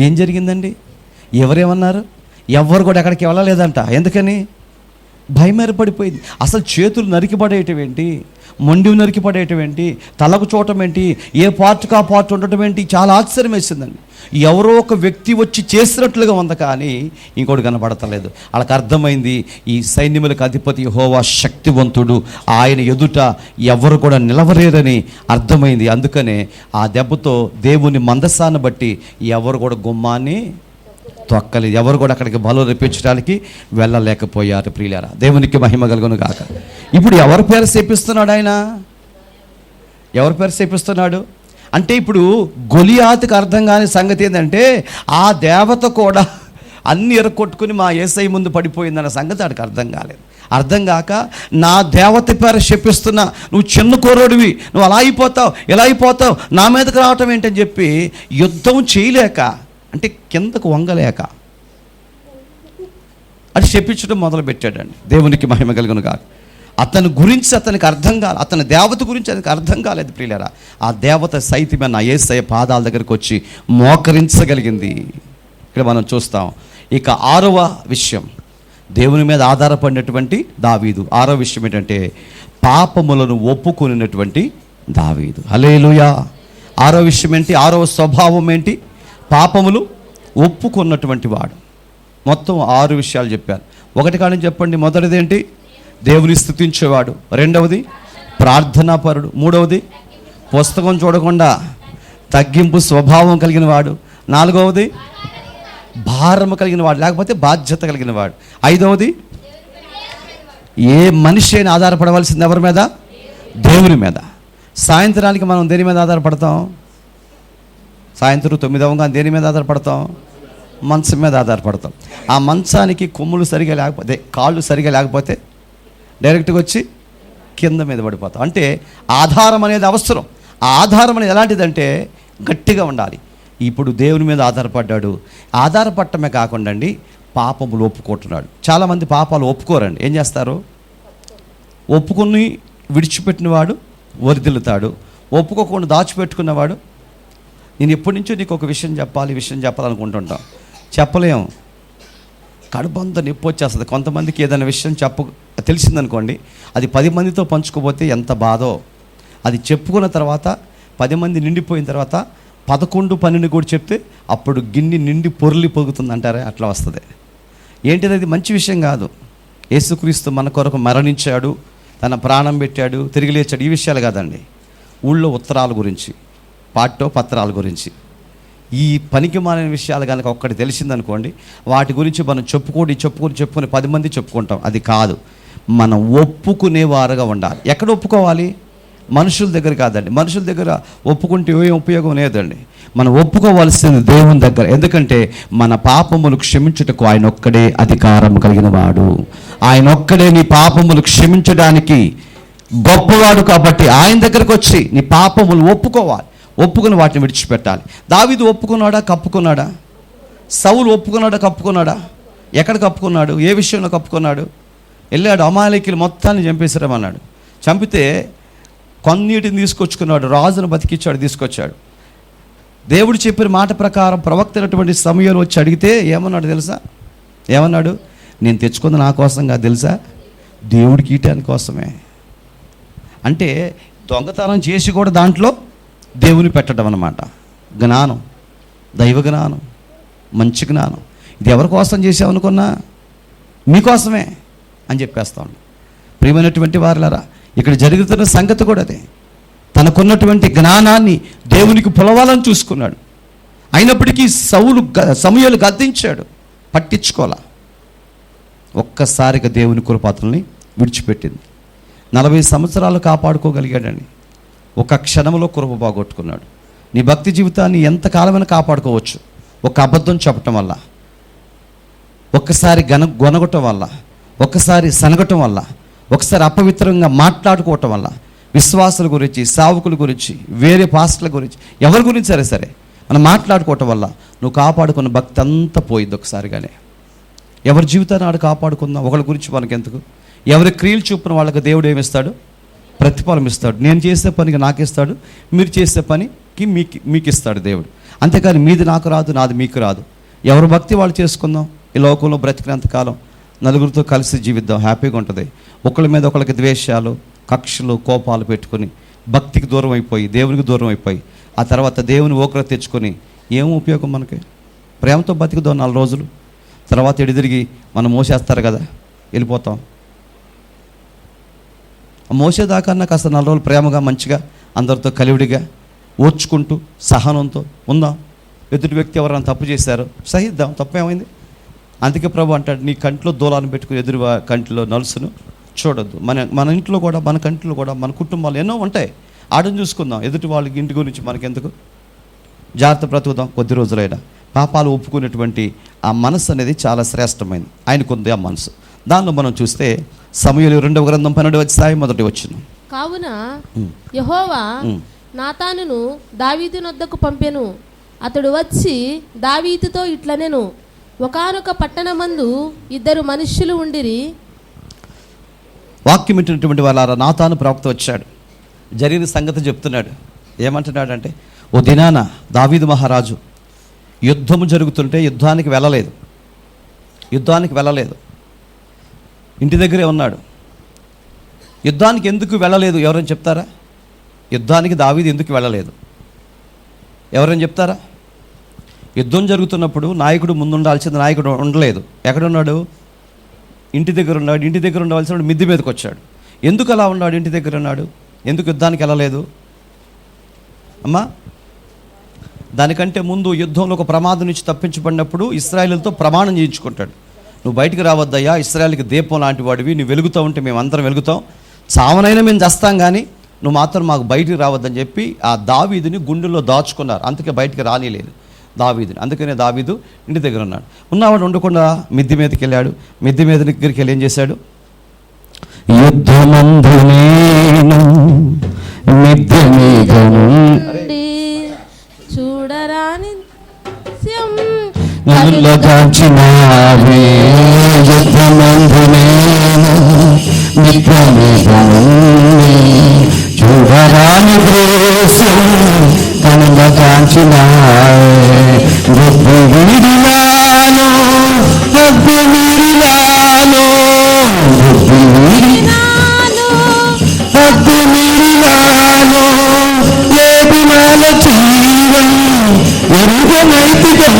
ఏం జరిగిందండి? ఎవరేమన్నారు? ఎవరు కూడా ఎక్కడికి వెళ్ళలేదంట. ఎందుకని? భయం ఏర్పడిపోయింది. అసలు చేతులు నరికిపడేయటం ఏంటి, మొండివి నరికిపడేయటం ఏంటి, తలకు చూడటం ఏంటి, ఏ పార్ట్కి ఆ పార్ట్ ఉండటం ఏంటి, చాలా ఆశ్చర్యం వేసిందండి. ఎవరో ఒక వ్యక్తి వచ్చి చేసినట్లుగా ఉంది, కానీ ఇంకోటి కనబడతలేదు. వాళ్ళకి అర్థమైంది ఈ సైన్యములకు అధిపతి యెహోవా శక్తివంతుడు, ఆయన ఎదుట ఎవరు కూడా నిలవలేరని అర్థమైంది. అందుకనే ఆ దెబ్బతో దేవుని మందసాన్ని బట్టి ఎవరు కూడా గుమ్మాన్ని తొక్కలేదు, ఎవరు కూడా అక్కడికి బలం రప్పించడానికి వెళ్ళలేకపోయారు. ప్రియులారా, దేవునికి మహిమ కలుగును గాక. ఇప్పుడు ఎవరి పేరు చేపిస్తున్నాడు ఆయన? ఎవరి పేరు చేపిస్తున్నాడు అంటే ఇప్పుడు గొలియాతుకు అర్థం కాని సంగతి ఏంటంటే ఆ దేవత కూడా అన్ని ఎరకొట్టుకుని మా యేసయ్య ముందు పడిపోయిందన్న సంగతి వాడికి అర్థం కాలేదు. అర్థం కాక నా దేవత పేరు చెప్పిస్తున్నా, నువ్వు చిన్న కోరోడివి, నువ్వు అలా అయిపోతావు, ఇలా అయిపోతావు, నా మీదకి రావటం ఏంటని చెప్పి యుద్ధం చేయలేక, అంటే కిందకు వంగలేక అది చెప్పించడం మొదలుపెట్టాడండి. దేవునికి మహిమ కలుగును కాక. అతని గురించి అతనికి అర్థం కాలేదు, అతని దేవత గురించి అతనికి అర్థం కాలేదు. ప్రియులారా, ఆ దేవత సైతమే నా యేసయ్య పాదాల దగ్గరికి వచ్చి మోకరించగలిగింది. ఇక్కడ మనం చూస్తాం. ఇక 6వ విషయం, దేవుని మీద ఆధారపడినటువంటి దావీదు. 6వ విషయం ఏంటంటే పాపములను ఒప్పుకొనినటువంటి దావీదు. హల్లెలూయా. 6వ విషయం ఏంటి? 6వ స్వభావం ఏంటి? పాపములు ఒప్పుకున్నటువంటి వాడు. మొత్తం 6 విషయాలు చెప్పాను. ఒకటి కానీ చెప్పండి. మొదటిది ఏంటి? దేవుని స్తుతించేవాడు. రెండవది ప్రార్థనాపరుడు. మూడవది పుస్తకం చూడకుండా తగ్గింపు స్వభావం కలిగిన వాడు. నాలుగవది భారము కలిగిన వాడు, లేకపోతే బాధ్యత కలిగిన వాడు. ఐదవది ఏ మనిషి అయినా ఆధారపడవలసింది ఎవరి మీద? దేవుని మీద. సాయంత్రానికి మనం దేని మీద ఆధారపడతాం? సాయంత్రం 9 అవ్వగా దేని మీద ఆధారపడతాం? మంచం మీద ఆధారపడతాం. ఆ మంచానికి కొమ్ములు సరిగా లేకపోతే, కాళ్ళు సరిగా లేకపోతే డైరెక్ట్గా వచ్చి కింద మీద పడిపోతాం. అంటే ఆధారం అనేది అవసరం. ఆ ఆధారం అనేది ఎలాంటిదంటే గట్టిగా ఉండాలి. ఇప్పుడు దేవుని మీద ఆధారపడ్డాడు. ఆధారపడటమే కాకుండా అండి పాపములు ఒప్పుకుంటున్నాడు. చాలామంది పాపాలు ఒప్పుకోరండి. ఏం చేస్తారు? ఒప్పుకుని విడిచిపెట్టినవాడు వరిదిల్లుతాడు, ఒప్పుకోకుండా దాచిపెట్టుకున్నవాడు. నేను ఎప్పటి నుంచో నీకు ఒక విషయం చెప్పాలనుకుంటుంటాం, చెప్పలేము. కడుపంతా నొప్పి వచ్చేస్తుంది. కొంతమందికి ఏదైనా విషయం తెలిసిందనుకోండి, అది 10 మందితో పంచుకోపోతే ఎంత బాధో. అది చెప్పుకున్న తర్వాత 10 మంది నిండిపోయిన తర్వాత 11, 12 కూడా చెప్తే అప్పుడు గిన్నె నిండి పొర్లి పొగుతుంది అంటారే, అట్లా వస్తుంది. ఏంటిది? అది మంచి విషయం కాదు. యేసుక్రీస్తు మన కొరకు మరణించాడు, తన ప్రాణం పెట్టాడు, తిరిగి లేచాడు. ఈ విషయాలు కాదండి. ఊళ్ళో ఉత్తరాల గురించి, పాటో పత్రాల గురించి, ఈ పనికి మాలిన విషయాలు కనుక ఒక్కటి తెలిసిందనుకోండి, వాటి గురించి మనం చెప్పుకొని 10 మంది చెప్పుకుంటాం. అది కాదు. మనం ఒప్పుకునేవారుగా ఉండాలి. ఎక్కడ ఒప్పుకోవాలి? మనుషుల దగ్గర కాదండి. మనుషుల దగ్గర ఒప్పుకుంటే ఏం ఉపయోగం లేదండి. మనం ఒప్పుకోవాల్సింది దేవుని దగ్గర. ఎందుకంటే మన పాపములు క్షమించుటకు ఆయన ఒక్కడే అధికారం కలిగిన వాడు. ఆయన ఒక్కడే నీ పాపములు క్షమించడానికి గొప్పవాడు. కాబట్టి ఆయన దగ్గరకు వచ్చి నీ పాపములు ఒప్పుకోవాలి. ఒప్పుకుని వాటిని విడిచిపెట్టాలి. దావీదు ఒప్పుకున్నాడా? కప్పుకున్నాడా? సౌలు ఒప్పుకున్నాడా? కప్పుకున్నాడా? ఎక్కడ కప్పుకున్నాడు? ఏ విషయంలో కప్పుకున్నాడు? వెళ్ళాడు, అమాలేకీయులు మొత్తాన్ని చంపేశారమన్నాడు. చంపితే కొన్నిటిని తీసుకొచ్చుకున్నాడు, రాజును బతికిచ్చాడు, తీసుకొచ్చాడు. దేవుడు చెప్పిన మాట ప్రకారం ప్రవక్త అయినటువంటి సమయంలో వచ్చి అడిగితే ఏమన్నాడు తెలుసా? ఏమన్నాడు? నేను తెచ్చుకుంది నా కోసం కాదు తెలుసా, దేవుడికి ఈయటాని కోసమే. అంటే దొంగతనం చేసి కూడా దాంట్లో దేవుని పెట్టడం అన్నమాట. జ్ఞానం, దైవ జ్ఞానం, మంచి జ్ఞానం. ఇది ఎవరి కోసం చేసామనుకున్నా? మీకోసమే అని చెప్పేస్తాం. ప్రియమైనటువంటి వారులారా, ఇక్కడ జరుగుతున్న సంగతి కూడా అదే. తనకున్నటువంటి జ్ఞానాన్ని దేవునికి పొలవాలని చూసుకున్నాడు. అయినప్పటికీ సమూయేలు గద్దించాడు, పట్టించుకోలా. ఒక్కసారిగా దేవుని కృపాతుల్ని విడిచిపెట్టింది. 40 సంవత్సరాలు కాపాడుకోగలిగాడండి. ఒక క్షణంలో కృప బాగొట్టుకున్నాడు. నీ భక్తి జీవితాన్ని ఎంతకాలమైనా కాపాడుకోవచ్చు. ఒక అబద్ధం చెప్పటం వల్ల, ఒక్కసారి గొనగటం వల్ల, ఒక్కసారి సనగటం వల్ల, ఒకసారి అపవిత్రంగా మాట్లాడుకోవటం వల్ల, విశ్వాసుల గురించి, సావుకుల గురించి, వేరే పాస్టర్ల గురించి, ఎవరి గురించి సరే మనం మాట్లాడుకోవటం వల్ల నువ్వు కాపాడుకున్న భక్తి అంతా పోయింది ఒకసారిగానే. ఎవరి జీవితాన్ని ఆడు కాపాడుకుందాం, ఒకళ్ళ గురించి మనకెందుకు? ఎవరి క్రియలు చూపిన వాళ్ళకి దేవుడు ఏమిస్తాడు? ప్రతిఫలం ఇస్తాడు. నేను చేసే పనికి నాకు ఇస్తాడు, మీరు చేసే పనికి మీకు ఇస్తాడు దేవుడు. అంతేకాని మీది నాకు రాదు, నాది మీకు రాదు. ఎవరి భక్తి వాళ్ళు చేసుకుందాం. ఈ లోకంలో బ్రతికినంతకాలం నలుగురితో కలిసి జీవిద్దాం, హ్యాపీగా ఉంటుంది. ఒకళ్ళ మీద ఒకళ్ళకి ద్వేషాలు, కక్షలు, కోపాలు పెట్టుకొని భక్తికి దూరం అయిపోయి, దేవునికి దూరం అయిపోయి, ఆ తర్వాత దేవుని ఓకర తెచ్చుకొని ఏం ఉపయోగం మనకి? ప్రేమతో బతికిద్దాం 4 రోజులు, తర్వాత ఎడిదిరిగి మనం మోసేస్తారు కదా, వెళ్ళిపోతాం. మోసేదాకా కాస్త 4 రోజులు ప్రేమగా, మంచిగా, అందరితో కలివిడిగా, ఓర్చుకుంటూ, సహనంతో ఉందాం. ఎదుటి వ్యక్తి ఎవరైనా తప్పు చేశారో సహిద్దాం, తప్పేమైంది? అందుకే ప్రభు అంటాడు, నీ కంట్లో దూలాన్ని పెట్టుకుని ఎదురు కంటిలో నలుసును చూడొద్దు. మన ఇంట్లో కూడా, మన కంటిలో కూడా, మన కుటుంబాలు ఎన్నో ఉంటాయి. ఆడని చూసుకుందాం. ఎదుటి వాళ్ళకి ఇంటి గురించి మనకెందుకు? జాగ్రత్త బ్రతుకుదాం. కొద్ది రోజులైనా పాపాలు ఒప్పుకునేటువంటి ఆ మనసు అనేది చాలా శ్రేష్టమైంది. ఆయనకుంది ఆ మనసు. దానిలో మనం చూస్తే సమూయేలు 2వ గ్రంథం 12వ అధ్యాయం 1వ వచనం. కావున యెహోవా నాతానును దావీదు నొద్దకు పంపెను. అతడు వచ్చి దావీదుతో ఇట్లనెను, ఒకానొక పట్టణమందు 2 మనుష్యులు ఉండిరి. వాక్యం వింటున్నటువంటి వాళ్ళ నాతాను ప్రవక్త వచ్చాడు, జరిగిన సంగతి చెప్తున్నాడు. ఏమంటున్నాడంటే, ఓ దినాన దావీదు మహారాజు యుద్ధము జరుగుతుంటే యుద్ధానికి వెళ్ళలేదు, ఇంటి దగ్గరే ఉన్నాడు. యుద్ధానికి ఎందుకు వెళ్ళలేదు ఎవరైనా చెప్తారా? యుద్ధానికి దావీదు ఎందుకు వెళ్ళలేదు ఎవరైనా చెప్తారా? యుద్ధం జరుగుతున్నప్పుడు నాయకుడు ముందుండాల్సిన నాయకుడు ఉండలేదు. ఎక్కడున్నాడు? ఇంటి దగ్గర ఉన్నాడు. ఇంటి దగ్గర ఉండవలసిన మిద్ది మీదకి వచ్చాడు. ఎందుకు అలా ఉన్నాడు? ఇంటి దగ్గర ఉన్నాడు. ఎందుకు యుద్ధానికి వెళ్ళలేదు అమ్మా? దానికంటే ముందు యుద్ధంలో ఒక ప్రమాదం నుంచి తప్పించబడినప్పుడు ఇశ్రాయేలుతో ప్రమాణం చేయించుకుంటాడు. నువ్వు బయటికి రావద్దయ్యా, ఇశ్రాయేలుకి దీపం లాంటి వాడివి, నువ్వు వెలుగుతూ ఉంటే మేము అందరం వెలుగుతాం, చావనైనా మేము చేస్తాం, కానీ నువ్వు మాత్రం మాకు బయటికి రావద్దని చెప్పి ఆ దావీదుని గుండెల్లో దాచుకున్నారు. అందుకే బయటికి రానిలేదు దావీదుని. అందుకనే దావీదు ఇంటి దగ్గర ఉన్నాడు. ఉన్నవాడు ఉండకుండా మిద్ది మీదకి వెళ్ళాడు. మిద్ది మీద దగ్గరికి వెళ్ళి ఏం చేశాడు? యుద్ధమందు నేను మిద్ది మీద చూడరాని నల్లగాంచినావే, యుద్ధమందు నేను మిద్ది మీద చూడరాని దేశం కనులగాంచినావే, బుద్ధి వీడినాను, బుద్ధి వీడినాను, బుద్ధి వీడినాను, బుద్ధి వీడినాను, ఏ దినాల జీవం ఎరుగనైతికం,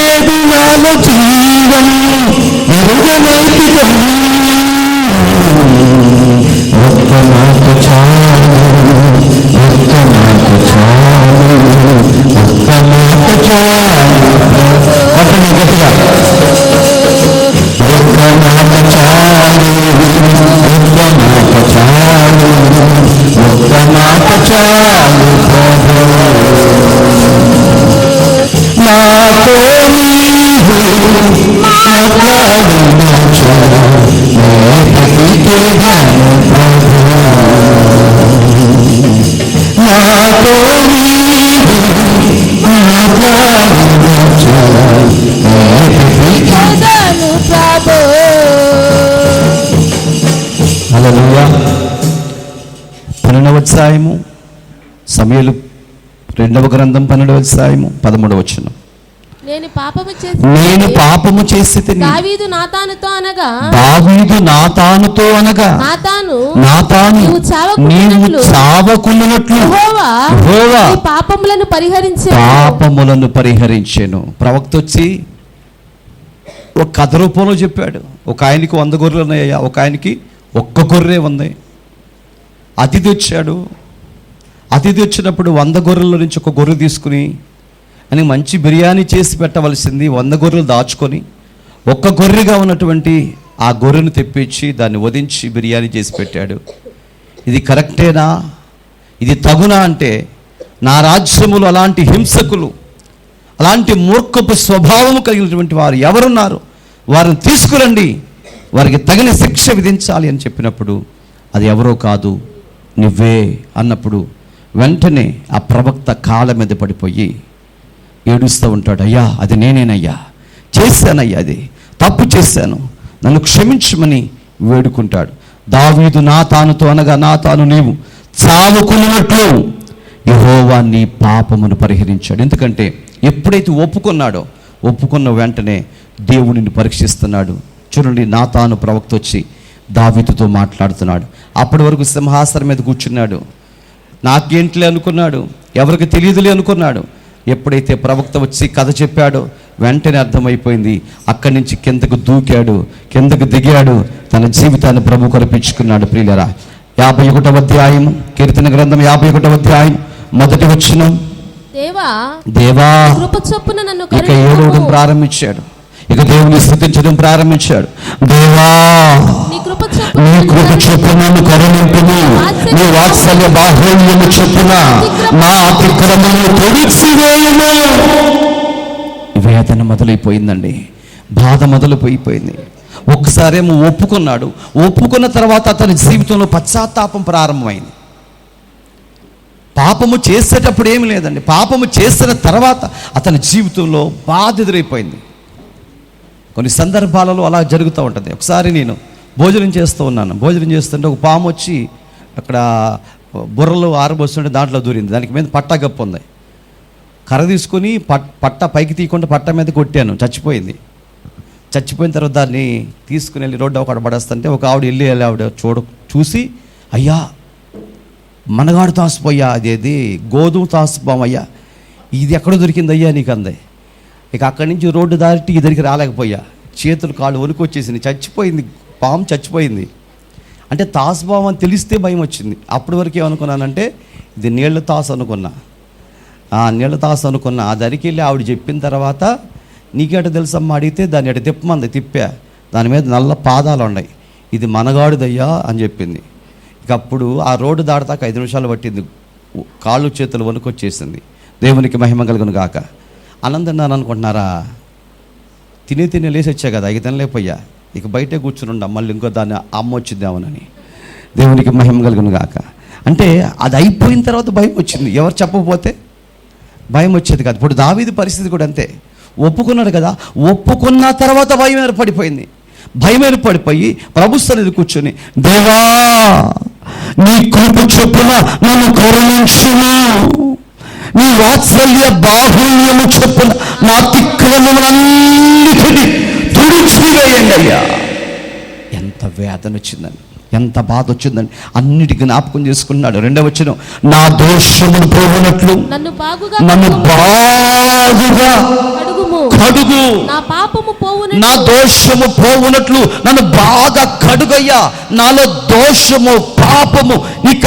ఏ దినాల జీవం ఎరుగనైతికం, ఒక్క మాట చాలు, ఒక్క మాట చాలు, ఒక్క మాట చాలు, అతని గట్టిగా ఒక్క మాట చాలు, ఒక్క మాట చాలు, ఒక్క మాట చాలు నాతో నీవు మాట్లాడినచో నాతో నీవు మాట్లాడినచో హల్లెలూయా. 12వ అధ్యాయము సమూయేలు 2వ గ్రంథం 12వ అధ్యాయము 13వ వచనం. నేను పాపము చేసి దావీదు నాతానుతో అనగా నాతాను నీవు చావకున్నట్లు యెహోవా పాపములను పరిహరించెను. ప్రవక్త వచ్చి ఒక కథ రూపంలో చెప్పాడు. ఒక ఆయనకి 100 గొర్రెలు ఉన్నాయ్యా, ఒక ఆయనకి 1 గొర్రె ఉంది. అతిథి వచ్చాడు. అతిథి వచ్చినప్పుడు 100 గొర్రెల నుంచి 1 గొర్రె తీసుకుని అని మంచి బిర్యానీ చేసి పెట్టవలసింది 100 గొర్రెలు దాచుకొని 1 గొర్రెగా ఉన్నటువంటి ఆ గొర్రెను తెప్పించి దాన్ని వధించి బిర్యానీ చేసి పెట్టాడు. ఇది కరెక్టేనా? ఇది తగునా అంటే, నా రాజ్యములు అలాంటి హింసకులు, అలాంటి మూర్ఖపు స్వభావము కలిగినటువంటి వారు ఎవరున్నారు, వారిని తీసుకురండి, వారికి తగిన శిక్ష విధించాలి అని చెప్పినప్పుడు, అది ఎవరో కాదు నువ్వే అన్నప్పుడు వెంటనే ఆ ప్రవక్త కాళ్ళ మీద పడిపోయి ఏడుస్తూ ఉంటాడు. అయ్యా, అది నేనేనయ్యా, చేశానయ్యా, అది తప్పు చేశాను, నన్ను క్షమించమని వేడుకుంటాడు. దావీదు నాతానుతో అనగా, నాతాను నీవు చావుకున్నట్లు యెహోవా నీ పాపమును పరిహరించాడు. ఎందుకంటే ఎప్పుడైతే ఒప్పుకున్న వెంటనే దేవుడిని పరీక్షిస్తున్నాడు. చూడండి, నాతాను ప్రవక్త వచ్చి దావీదుతో మాట్లాడుతున్నాడు. అప్పటి వరకు సింహాసనం మీద కూర్చున్నాడు. నాకేంటిలే అనుకున్నాడు, ఎవరికి తెలియదులే అనుకున్నాడు. ఎప్పుడైతే ప్రవక్త వచ్చి కథ చెప్పాడో వెంటనే అర్థమైపోయింది. అక్కడి నుంచి కిందకు దూకాడు, కిందకు దిగాడు, తన జీవితాన్ని ప్రభు కొరపించుకున్నాడు. ప్రియులరా, 51వ అధ్యాయం, కీర్తన గ్రంథం 51వ అధ్యాయం 1వ వచనం. దేవా కృప చొప్పున నన్ను ఇక ఏడవడం ప్రారంభించాడు. ఇక దేవుని స్తుతించడం ప్రారంభించాడు. దేవా నీ కృప చొప్పున నన్ను కరుణింపుము, నీ వాత్సల్య బాహుళ్యము చొప్పున నా అతిక్రమము తుడిచివేయుము. వేదన మొదలైపోయిందండి, బాధ మొదలుపోయిపోయింది. ఒక్కసారేమో ఒప్పుకున్న తర్వాత అతని జీవితంలో పశ్చాత్తాపం ప్రారంభమైంది. పాపము చేసేటప్పుడు ఏమి లేదండి, పాపము చేసిన తర్వాత అతని జీవితంలో బాధ ఎదురైపోయింది. కొన్ని సందర్భాలలో అలా జరుగుతూ ఉంటుంది. ఒకసారి నేను భోజనం చేస్తుంటే ఒక పాము వచ్చి అక్కడ బుర్రలు ఆరబోస్తుంటే దాంట్లో దూరింది. దానికి మీద పట్టా గప్పు ఉంది. కర్ర తీసుకొని పట్ట పైకి తీయకుండా పట్ట మీద కొట్టాను, చచ్చిపోయిన తర్వాత దాన్ని తీసుకుని వెళ్ళి రోడ్డు ఒకటి పడేస్తుంటే ఒక ఆవిడ చూసి, అయ్యా మనగాడు తాసిపోయా, అదేది గోధుమ తాసిపోమయ్యా, ఇది ఎక్కడ దొరికిందయ్యా నీకు అందే. ఇక అక్కడి నుంచి రోడ్డు దాటి ఇద్దరికి రాలేకపోయా, చేతులు కాళ్ళు వణుకొచ్చేసింది, పాము చచ్చిపోయింది. అంటే తాసుపాము అని తెలిస్తే భయం వచ్చింది. అప్పటి వరకు ఏమనుకున్నానంటే ఇది నీళ్ళ తాసు అనుకున్నా. ఆ దరికి వెళ్ళి ఆవిడ చెప్పిన తర్వాత, నీకేట తెలుసమ్మా అడిగితే దాన్ని అటు తిప్పా, దాని మీద నల్ల పాదాలు ఉన్నాయి, ఇది మనగాడిదయ్యా అని చెప్పింది. ఇక అప్పుడు ఆ రోడ్డు దాడతాక 5 నిమిషాలు పట్టింది, కాళ్ళు చేతులు వణుకొచ్చేసింది. దేవునికి మహిమ కలుగును గాక. ఆనందన్నాను అనుకుంటున్నారా? తిని లేసి వచ్చా కదా, ఇక తినలేకపోయా, ఇక బయటే కూర్చుని మళ్ళీ ఇంకో దాన్ని అమ్మ వచ్చిద్దామనని. దేవునికి మహిమ కలుగును గాక. అంటే అది అయిపోయిన తర్వాత భయం వచ్చింది. ఎవరు చెప్పకపోతే భయం వచ్చేది కాదు. ఇప్పుడు దావీదు పరిస్థితి కూడా అంతే. ఒప్పుకున్నాడు కదా, ఒప్పుకున్న తర్వాత భయం ఏర్పడిపోయి ప్రభు సన్నిధిలో కూర్చొని, దేవా నీ కృప చొప్పున నన్ను కరుణించుము, నీ వాత్సల్య బాహుళ్యము చొప్పున నా అతిక్రమములన్నిటినీ తుడిచివేయండి అయ్యా. ఎంత వేదన వచ్చిందండి, ఎంత బాధ వచ్చిందండి, అన్నిటి జ్ఞాపకం చేసుకున్నాడు. 2వ వచనం, నా దోషమును పోవునట్లు నన్ను బాగుగా కడుగు, నా దోషము పోవునట్లు నన్ను బాగా కడుగయ్యా. నాలో దోషము పాపము ఇక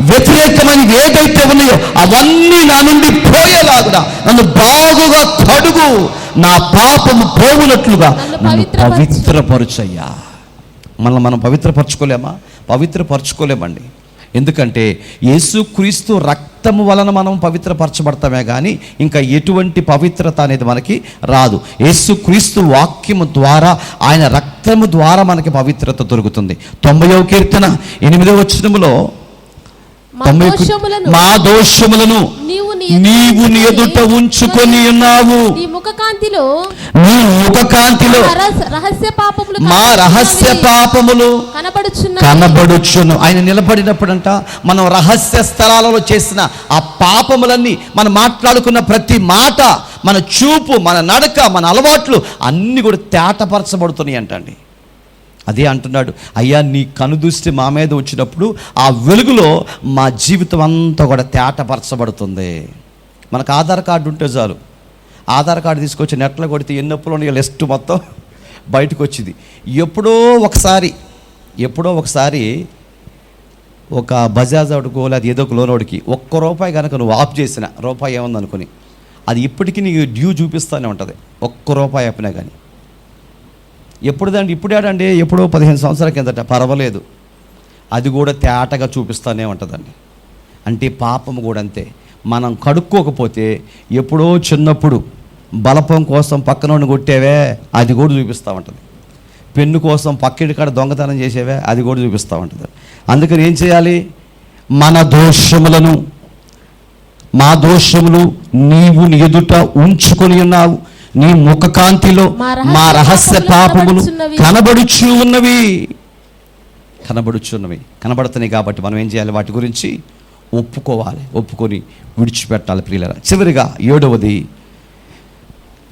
వ్యతిరేకమైన ఏదైతే ఉన్నాయో అవన్నీ నా నుండి పోయేలాగా నన్ను బాగుగా కడుగు, నా పాపము పోవునట్లుగా నన్ను పవిత్రపరచయ్యా. మనం పవిత్రపరచుకోలేమండి. ఎందుకంటే యేసుక్రీస్తు రక్తము వలన మనం పవిత్రపరచబడతామే కానీ ఇంకా ఎటువంటి పవిత్రత అనేది మనకి రాదు. యేసుక్రీస్తు వాక్యము ద్వారా, ఆయన రక్తము ద్వారా మనకి పవిత్రత దొరుకుతుంది. 90వ కీర్తన 8వ వచనములో, మా దోషములను నీవు నీ ఎదుట ఉంచుకొని ఉన్నావు, నీ ముఖకాంతిలో మా రహస్య పాపములు కనబడుచును. ఆయన నిలబడినప్పుడంట మనం రహస్య స్థలాలలో చేసిన ఆ పాపములన్నీ, మనం మాట్లాడుకున్న ప్రతి మాట, మన చూపు, మన నడక, మన అలవాట్లు అన్నీ కూడా తేటపరచబడుతున్నాయి అంటండి. అదే అంటున్నాడు, అయ్యా నీ కనుదృష్టి మా మీద వచ్చినప్పుడు ఆ వెలుగులో మా జీవితం అంతా కూడా తేటపరచబడుతుంది. మనకు ఆధార్ కార్డు ఉంటే చాలు, ఆధార్ కార్డు తీసుకొచ్చి నెట్లో కొడితే ఎన్నప్పులో లిస్ట్ మొత్తం బయటకు వచ్చింది. ఎప్పుడో ఒకసారి ఒక బజాజ్ వాడుకో లేదా ఏదో ఒక లోనోడికి ₹1 కనుక నువ్వు ఆఫ్ చేసిన రూపాయి ఏముందనుకుని అది ఇప్పటికీ నీకు డ్యూ చూపిస్తూనే ఉంటుంది. ₹1 ఆపినా కానీ. ఇప్పుడేడండి ఎప్పుడో 15 సంవత్సరాల కిందట పర్వాలేదు, అది కూడా తేటగా చూపిస్తూనే ఉంటుందండి. అంటే పాపం కూడా అంతే. మనం కడుక్కోకపోతే ఎప్పుడో చిన్నప్పుడు బలపం కోసం పక్కనోడిని కొట్టేవే అది కూడా చూపిస్తూ ఉంటుంది. పెన్ను కోసం పక్కింటి కాడ దొంగతనం చేసేవే అది కూడా చూపిస్తూ ఉంటుంది. అందుకని ఏం చేయాలి? మా దోషములు నీవు నీ ఎదుట ఉంచుకొని ఉన్నావు, నీ ముఖకాంతిలో మా రహస్య పాపములు కనబడుతున్నాయి. కాబట్టి మనం ఏం చేయాలి? వాటి గురించి ఒప్పుకొని విడిచిపెట్టాలి ప్రియులారా. చివరిగా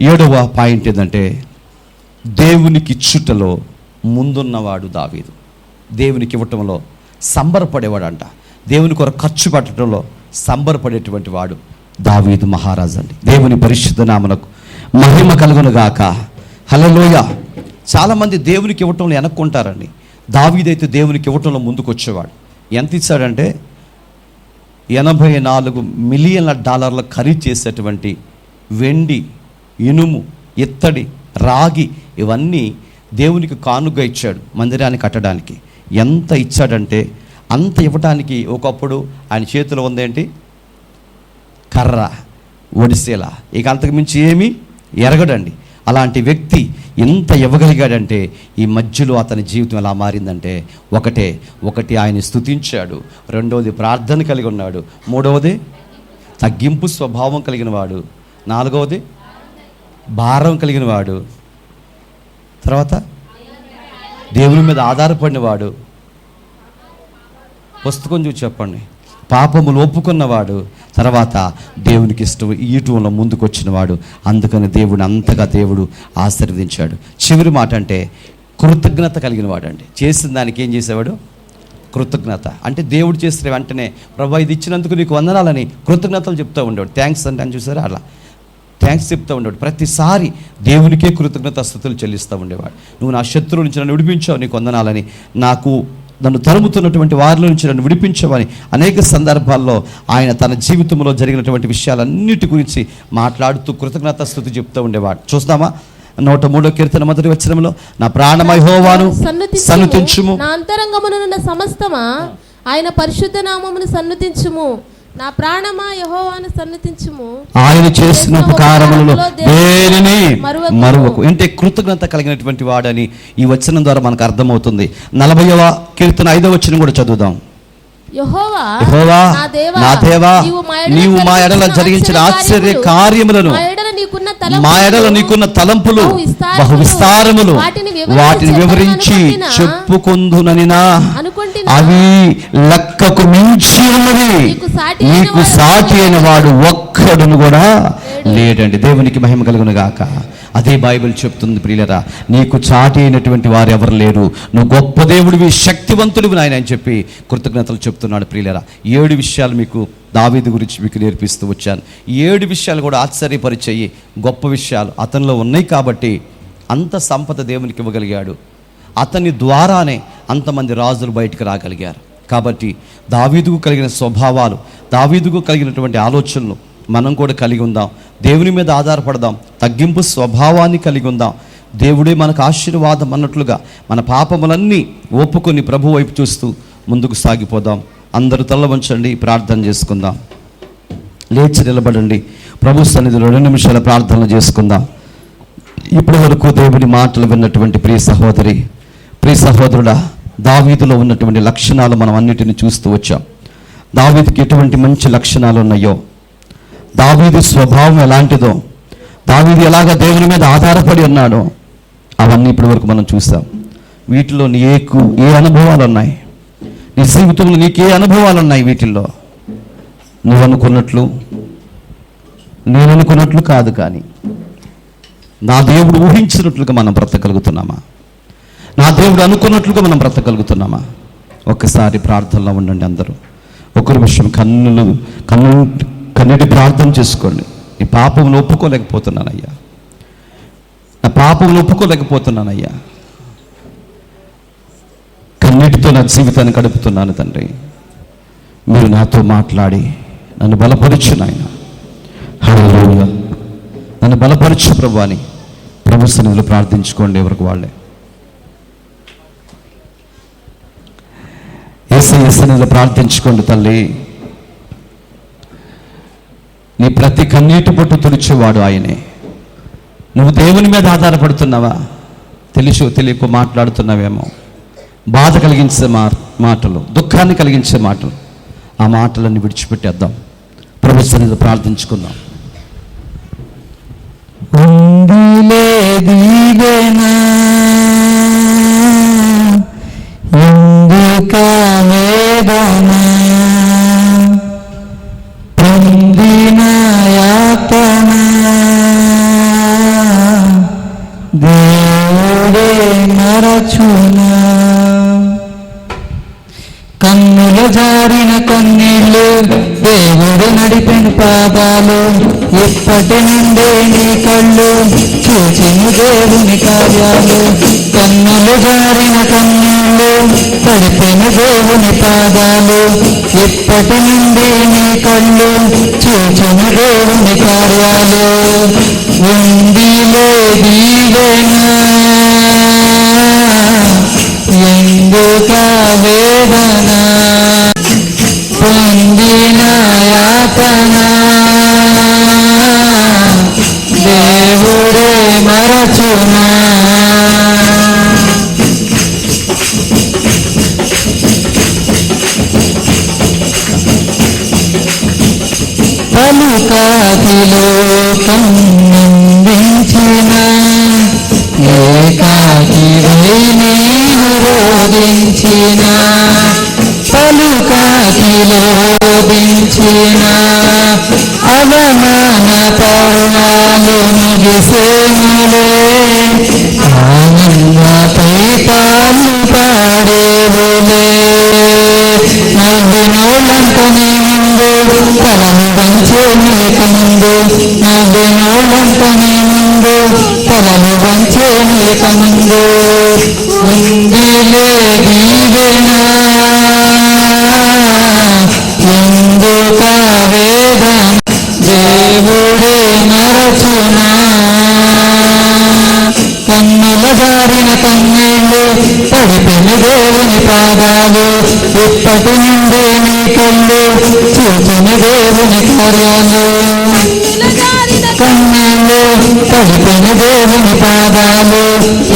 ఏడవ పాయింట్ ఏంటంటే, దేవునికి ఇచ్చుటలో ముందున్నవాడు దావీదు. దేవునికి ఇవ్వటంలో సంబరపడేవాడు అంట. దేవుని కొరకు ఖర్చు పెట్టడంలో సంబరపడేటువంటి వాడు దావీదు మహారాజు అండి. దేవుని పరిశుద్ధ నామమునకు మహిమ కలుగును గాక. హల్లెలూయా. చాలామంది దేవునికి ఇవ్వటంలో వెనక్కుంటారండి. దావీదైతే దేవునికి ఇవ్వటంలో ముందుకు వచ్చేవాడు. ఎంత ఇచ్చాడంటే $84 మిలియన్ల ఖరీదు చేసేటువంటి వెండి, ఇనుము, ఇత్తడి, రాగి ఇవన్నీ దేవునికి కానుగా ఇచ్చాడు మందిరాన్ని కట్టడానికి. ఎంత ఇచ్చాడంటే అంత ఇవ్వటానికి ఒకప్పుడు ఆయన చేతిలో ఉందేంటి? కర్ర, ఒడిసేల, ఇక అంతకు మించి ఏమీ ఎరగడండి. అలాంటి వ్యక్తి ఎంత ఇవ్వగలిగాడంటే ఈ మధ్యలో అతని జీవితం ఎలా మారిందంటే, ఒకటి ఆయన స్తుతించాడు, రెండవది ప్రార్థన కలిగి ఉన్నాడు, మూడవది తగ్గింపు స్వభావం కలిగిన వాడు, నాలుగవది భారం కలిగిన వాడు, తర్వాత దేవుని మీద ఆధారపడిన వాడు, పుస్తకం చూసి చెప్పండి, పాపములు ఒప్పుకున్నవాడు, తర్వాత దేవునికి ఇష్టం ఈటంలో ముందుకు వచ్చినవాడు. అందుకని దేవుడు అంతగా ఆశీర్వదించాడు. చివరి మాట అంటే కృతజ్ఞత కలిగిన వాడు అండి. చేసిన దానికి ఏం చేసేవాడు? కృతజ్ఞత. అంటే దేవుడు చేసిన వెంటనే ప్రభా ఇది ఇచ్చినందుకు నీకు వందనాలని కృతజ్ఞతలు చెప్తూ ఉండేవాడు. థ్యాంక్స్ అంటే అని చూసారా, అలా థ్యాంక్స్ చెప్తూ ఉండేవాడు. ప్రతిసారి దేవునికే కృతజ్ఞతాస్తుతులు చెల్లిస్తూ ఉండేవాడు. నువ్వు నా శత్రువుల నుంచి నన్ను విడిపించావు, నీకు వందనాలని, నన్ను తరుముతున్నటువంటి వారిలో నుంచి నన్ను విడిపించవని అనేక సందర్భాల్లో ఆయన తన జీవితంలో జరిగినటువంటి విషయాలన్నిటి గురించి మాట్లాడుతూ కృతజ్ఞతాస్తుతి చెప్తూ ఉండేవాడు. చూస్తామా? 103వ కీర్తన 1వ వచనంలో, నా ప్రాణమా యెహోవాను సన్నుతించుము, నా అంతరంగమునున్న సమస్తమా ఆయన పరిశుద్ధ నామమును సన్నుతించుము, నా ప్రాణమా యెహోవాను సన్నుతించుము, ఆయన చేసిన ఉపకారములలో దేనిని మరువకు. అంటే కృతజ్ఞత కలిగినటువంటి వాడని ఈ వచనం ద్వారా మనకు అర్థమవుతుంది. 40వ కీర్తన 5వ వచనం కూడా చదువుదాం. యెహోవా నా దేవా, నీవు మా ఎడల జరిగించిన ఆశ్చర్య కార్యములను, మా ఎడల నీకున్న తలంపులు బహు విస్తారములు, వాటిని వివరించి చెప్పుకొందుననినా అవి లెక్కకు మించి ఉన్నవి, నీకు సాటి అయిన వాడు ఒక్కడును కూడా లేడండి. దేవునికి మహిమ కలుగును గాక. అదే బైబిల్ చెప్తుంది ప్రియులరా, నీకు చాటి అయినటువంటి వారు ఎవరు లేరు, నువ్వు గొప్ప దేవుడివి, శక్తివంతుడివి నాయన అని చెప్పి కృతజ్ఞతలు చెప్తున్నాడు ప్రియులరా. 7 విషయాలు మీకు దావీదు గురించి మీకు నేర్పిస్తూ వచ్చాను. 7 విషయాలు కూడా ఆశ్చర్యపరిచేయి గొప్ప విషయాలు అతనిలో ఉన్నాయి. కాబట్టి అంత సంపద దేవునికి ఇవ్వగలిగాడు. అతని ద్వారానే అంతమంది రాజులు బయటకు రాగలిగారు. కాబట్టి దావీదుకు కలిగిన స్వభావాలు, దావీదుకు కలిగినటువంటి ఆలోచనలు మనం కూడా కలిగి ఉందాం. దేవుని మీద ఆధారపడదాం. తగ్గింపు స్వభావాన్ని కలిగి ఉందాం. దేవుడే మనకు ఆశీర్వాదం అన్నట్లుగా మన పాపములన్నీ ఒప్పుకొని ప్రభు వైపు చూస్తూ ముందుకు సాగిపోదాం. అందరూ తల వంచండి, ప్రార్థన చేసుకుందాం. లేచి నిలబడండి, ప్రభు సన్నిధిలో 2 నిమిషాల ప్రార్థనలు చేసుకుందాం. ఇప్పటి వరకు దేవుని మాటలు విన్నటువంటి ప్రియ సహోదరి, ప్రియ సహోదరుడా, దావీదులో ఉన్నటువంటి లక్షణాలు మనం అన్నిటిని చూస్తూ వచ్చాం. దావీదుకి ఎటువంటి మంచి లక్షణాలు ఉన్నాయో, దావీదు స్వభావం ఎలాంటిదో, దావీదు ఎలాగ దేవుని మీద ఆధారపడి ఉన్నాడో అవన్నీ ఇప్పటి వరకు మనం చూసాం. వీటిలో నీకు ఏ అనుభవాలు ఉన్నాయి? నీ జీవితంలో నీకు ఏ అనుభవాలు ఉన్నాయి? వీటిల్లో నువ్వు అనుకున్నట్లు, నేను అనుకున్నట్లు కాదు, కానీ నా దేవుడు ఊహించినట్లుగా మనం బ్రతకగలుగుతున్నామా? నా దేవుడు అనుకున్నట్లుగా మనం బ్రతకగలుగుతున్నామా? ఒక్కసారి ప్రార్థనలో ఉండండి. అందరూ ఒకరి విషయం కన్నీటి ప్రార్థన చేసుకోండి. ఈ పాపమును ఒప్పుకోలేకపోతున్నానయ్యా, నా పాపం ఒప్పుకోలేకపోతున్నానయ్యా. కన్నీటితో నా జీవితాన్ని గడుపుతున్నాను తండ్రి. మీరు నాతో మాట్లాడి నన్ను బలపరచు నాయన. హల్లెలూయా. నన్ను బలపరచు ప్రభు అని ప్రభు సన్నిధిలో ప్రార్థించుకోండి. ఎవరికి వాళ్ళే యేసయ్య సన్నిధిలో ప్రార్థించుకోండి. తల్లి, నీ ప్రతి కన్నీటి బొట్టు తుడిచేవాడు ఆయనే. నువ్వు దేవుని మీద ఆధారపడుతున్నావా? తెలియక మాట్లాడుతున్నావేమో. బాధ కలిగించే మాటలు, దుఃఖాన్ని కలిగించే మాటలు, ఆ మాటలన్నీ విడిచిపెట్టేద్దాం. ప్రభు సన్నిధిలో ప్రార్థించుకుందాం. ఉందిలే దీవెనా ఎందుక వేదన పొందిన యాతన దేవుడే మరచునా కన్నుల జారిన కన్నీళ్ళు దేవుడు నడిపిన పాదాలు ఇప్పటి నుండే నీ కళ్ళు చూచిన దేవుని కార్యాలు. కన్నులు జారిన కన్నీళ్ళు తడిపిన దేవుని పాదాలు ఇప్పటి నుండి నీ కళ్ళు చూచిన దేవుని కార్యాలు. ఉందిలే దీవెనా ఎందుక వేదన పొందిన యాతన దేవుడే మరచునా పలుకాకిలో కన్నందించిన ఏకాకివై నీవు రోధించిన పలుకాకిలో దించిన అవమాన పర్వాలు ముగిసేనులే ఆనందపై పాలు పాడేవులే. నవ్వినోళ్ళంతనే ముందు తలను వంచే నీకు ముందు నవ్వినోళ్ళంతనే ముందు తలను వంచే నీకు ముందు ఉందిలే దీవెనా ఎందుక వేదన దేవుడే మరచునా కన్నుల జారిన కన్నీళ్ళు తడిపిన దేవుని పాదాలు ఇప్పటి నుండి నీ కళ్ళు చూచిన దేవుని కార్యాలు. కన్నీళ్ళు తడిపిన దేవుని పాదాలు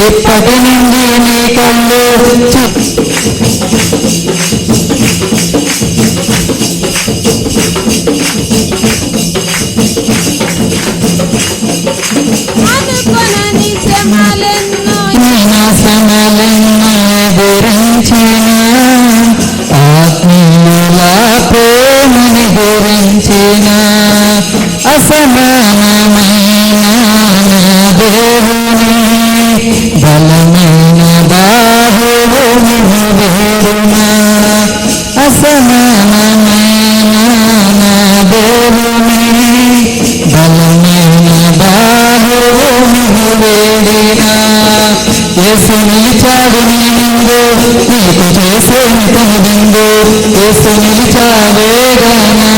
ఇప్పటి నుండి నీ కళ్ళు ఆదుకొనని శ్రమలెన్నో శ్రమలెన్నో ఎదురించిన ఆత్మీయుల ప్రేమని గురించిన అసమానమైన దేవుని బలమైన బాహువుని వేరునా అసమానమైన దేవుని బలమైన బాహువుని వేడినా యేసు నిలిచాడు నీ ముందు నీకు చేసేను తన విందు యేసు నిలిచావేగానా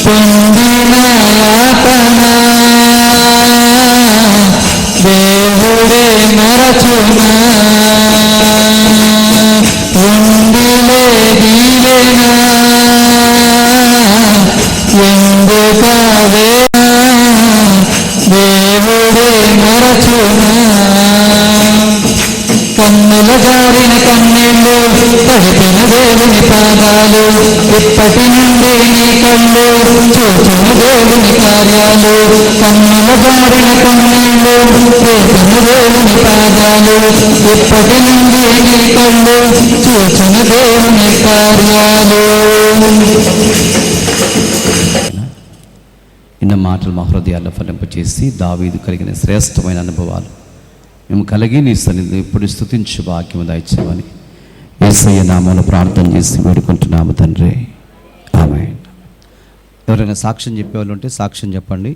పొందిన యాతన దేవుడే మరచునా ఉందిలే దీవెనా ఎందుక దేవుడే మరచునా కన్నుల జారిన కన్నీళ్ళు తడిపిన దేవుని పాదాలు ఇప్పటి నుండి నీ కళ్ళు చూచిన దేవుని కార్యాలు. కన్నుల జారిన కన్నీళ్ళు తడిపిన దేవుని పాదాలు ఇప్పటి నుండి నీ కళ్ళు చూచిన దేవుని కార్యాలు. ఇన్న మాటలు మా హృదయాల్లో ఫలింపచేసి దావీదు కలిగిన శ్రేష్టమైన అనుభవాలు మేము కలిగి నీ సన్నిధిని ఇప్పుడు స్తుతించు భాగ్యము దయచేయమని యేసయ్య నామములో ప్రార్థన చేసి వేడుకుంటున్నాము తండ్రి. ఆమేన్. ఎవరైనా సాక్ష్యం చెప్పేవాళ్ళు ఉంటే సాక్ష్యం చెప్పండి.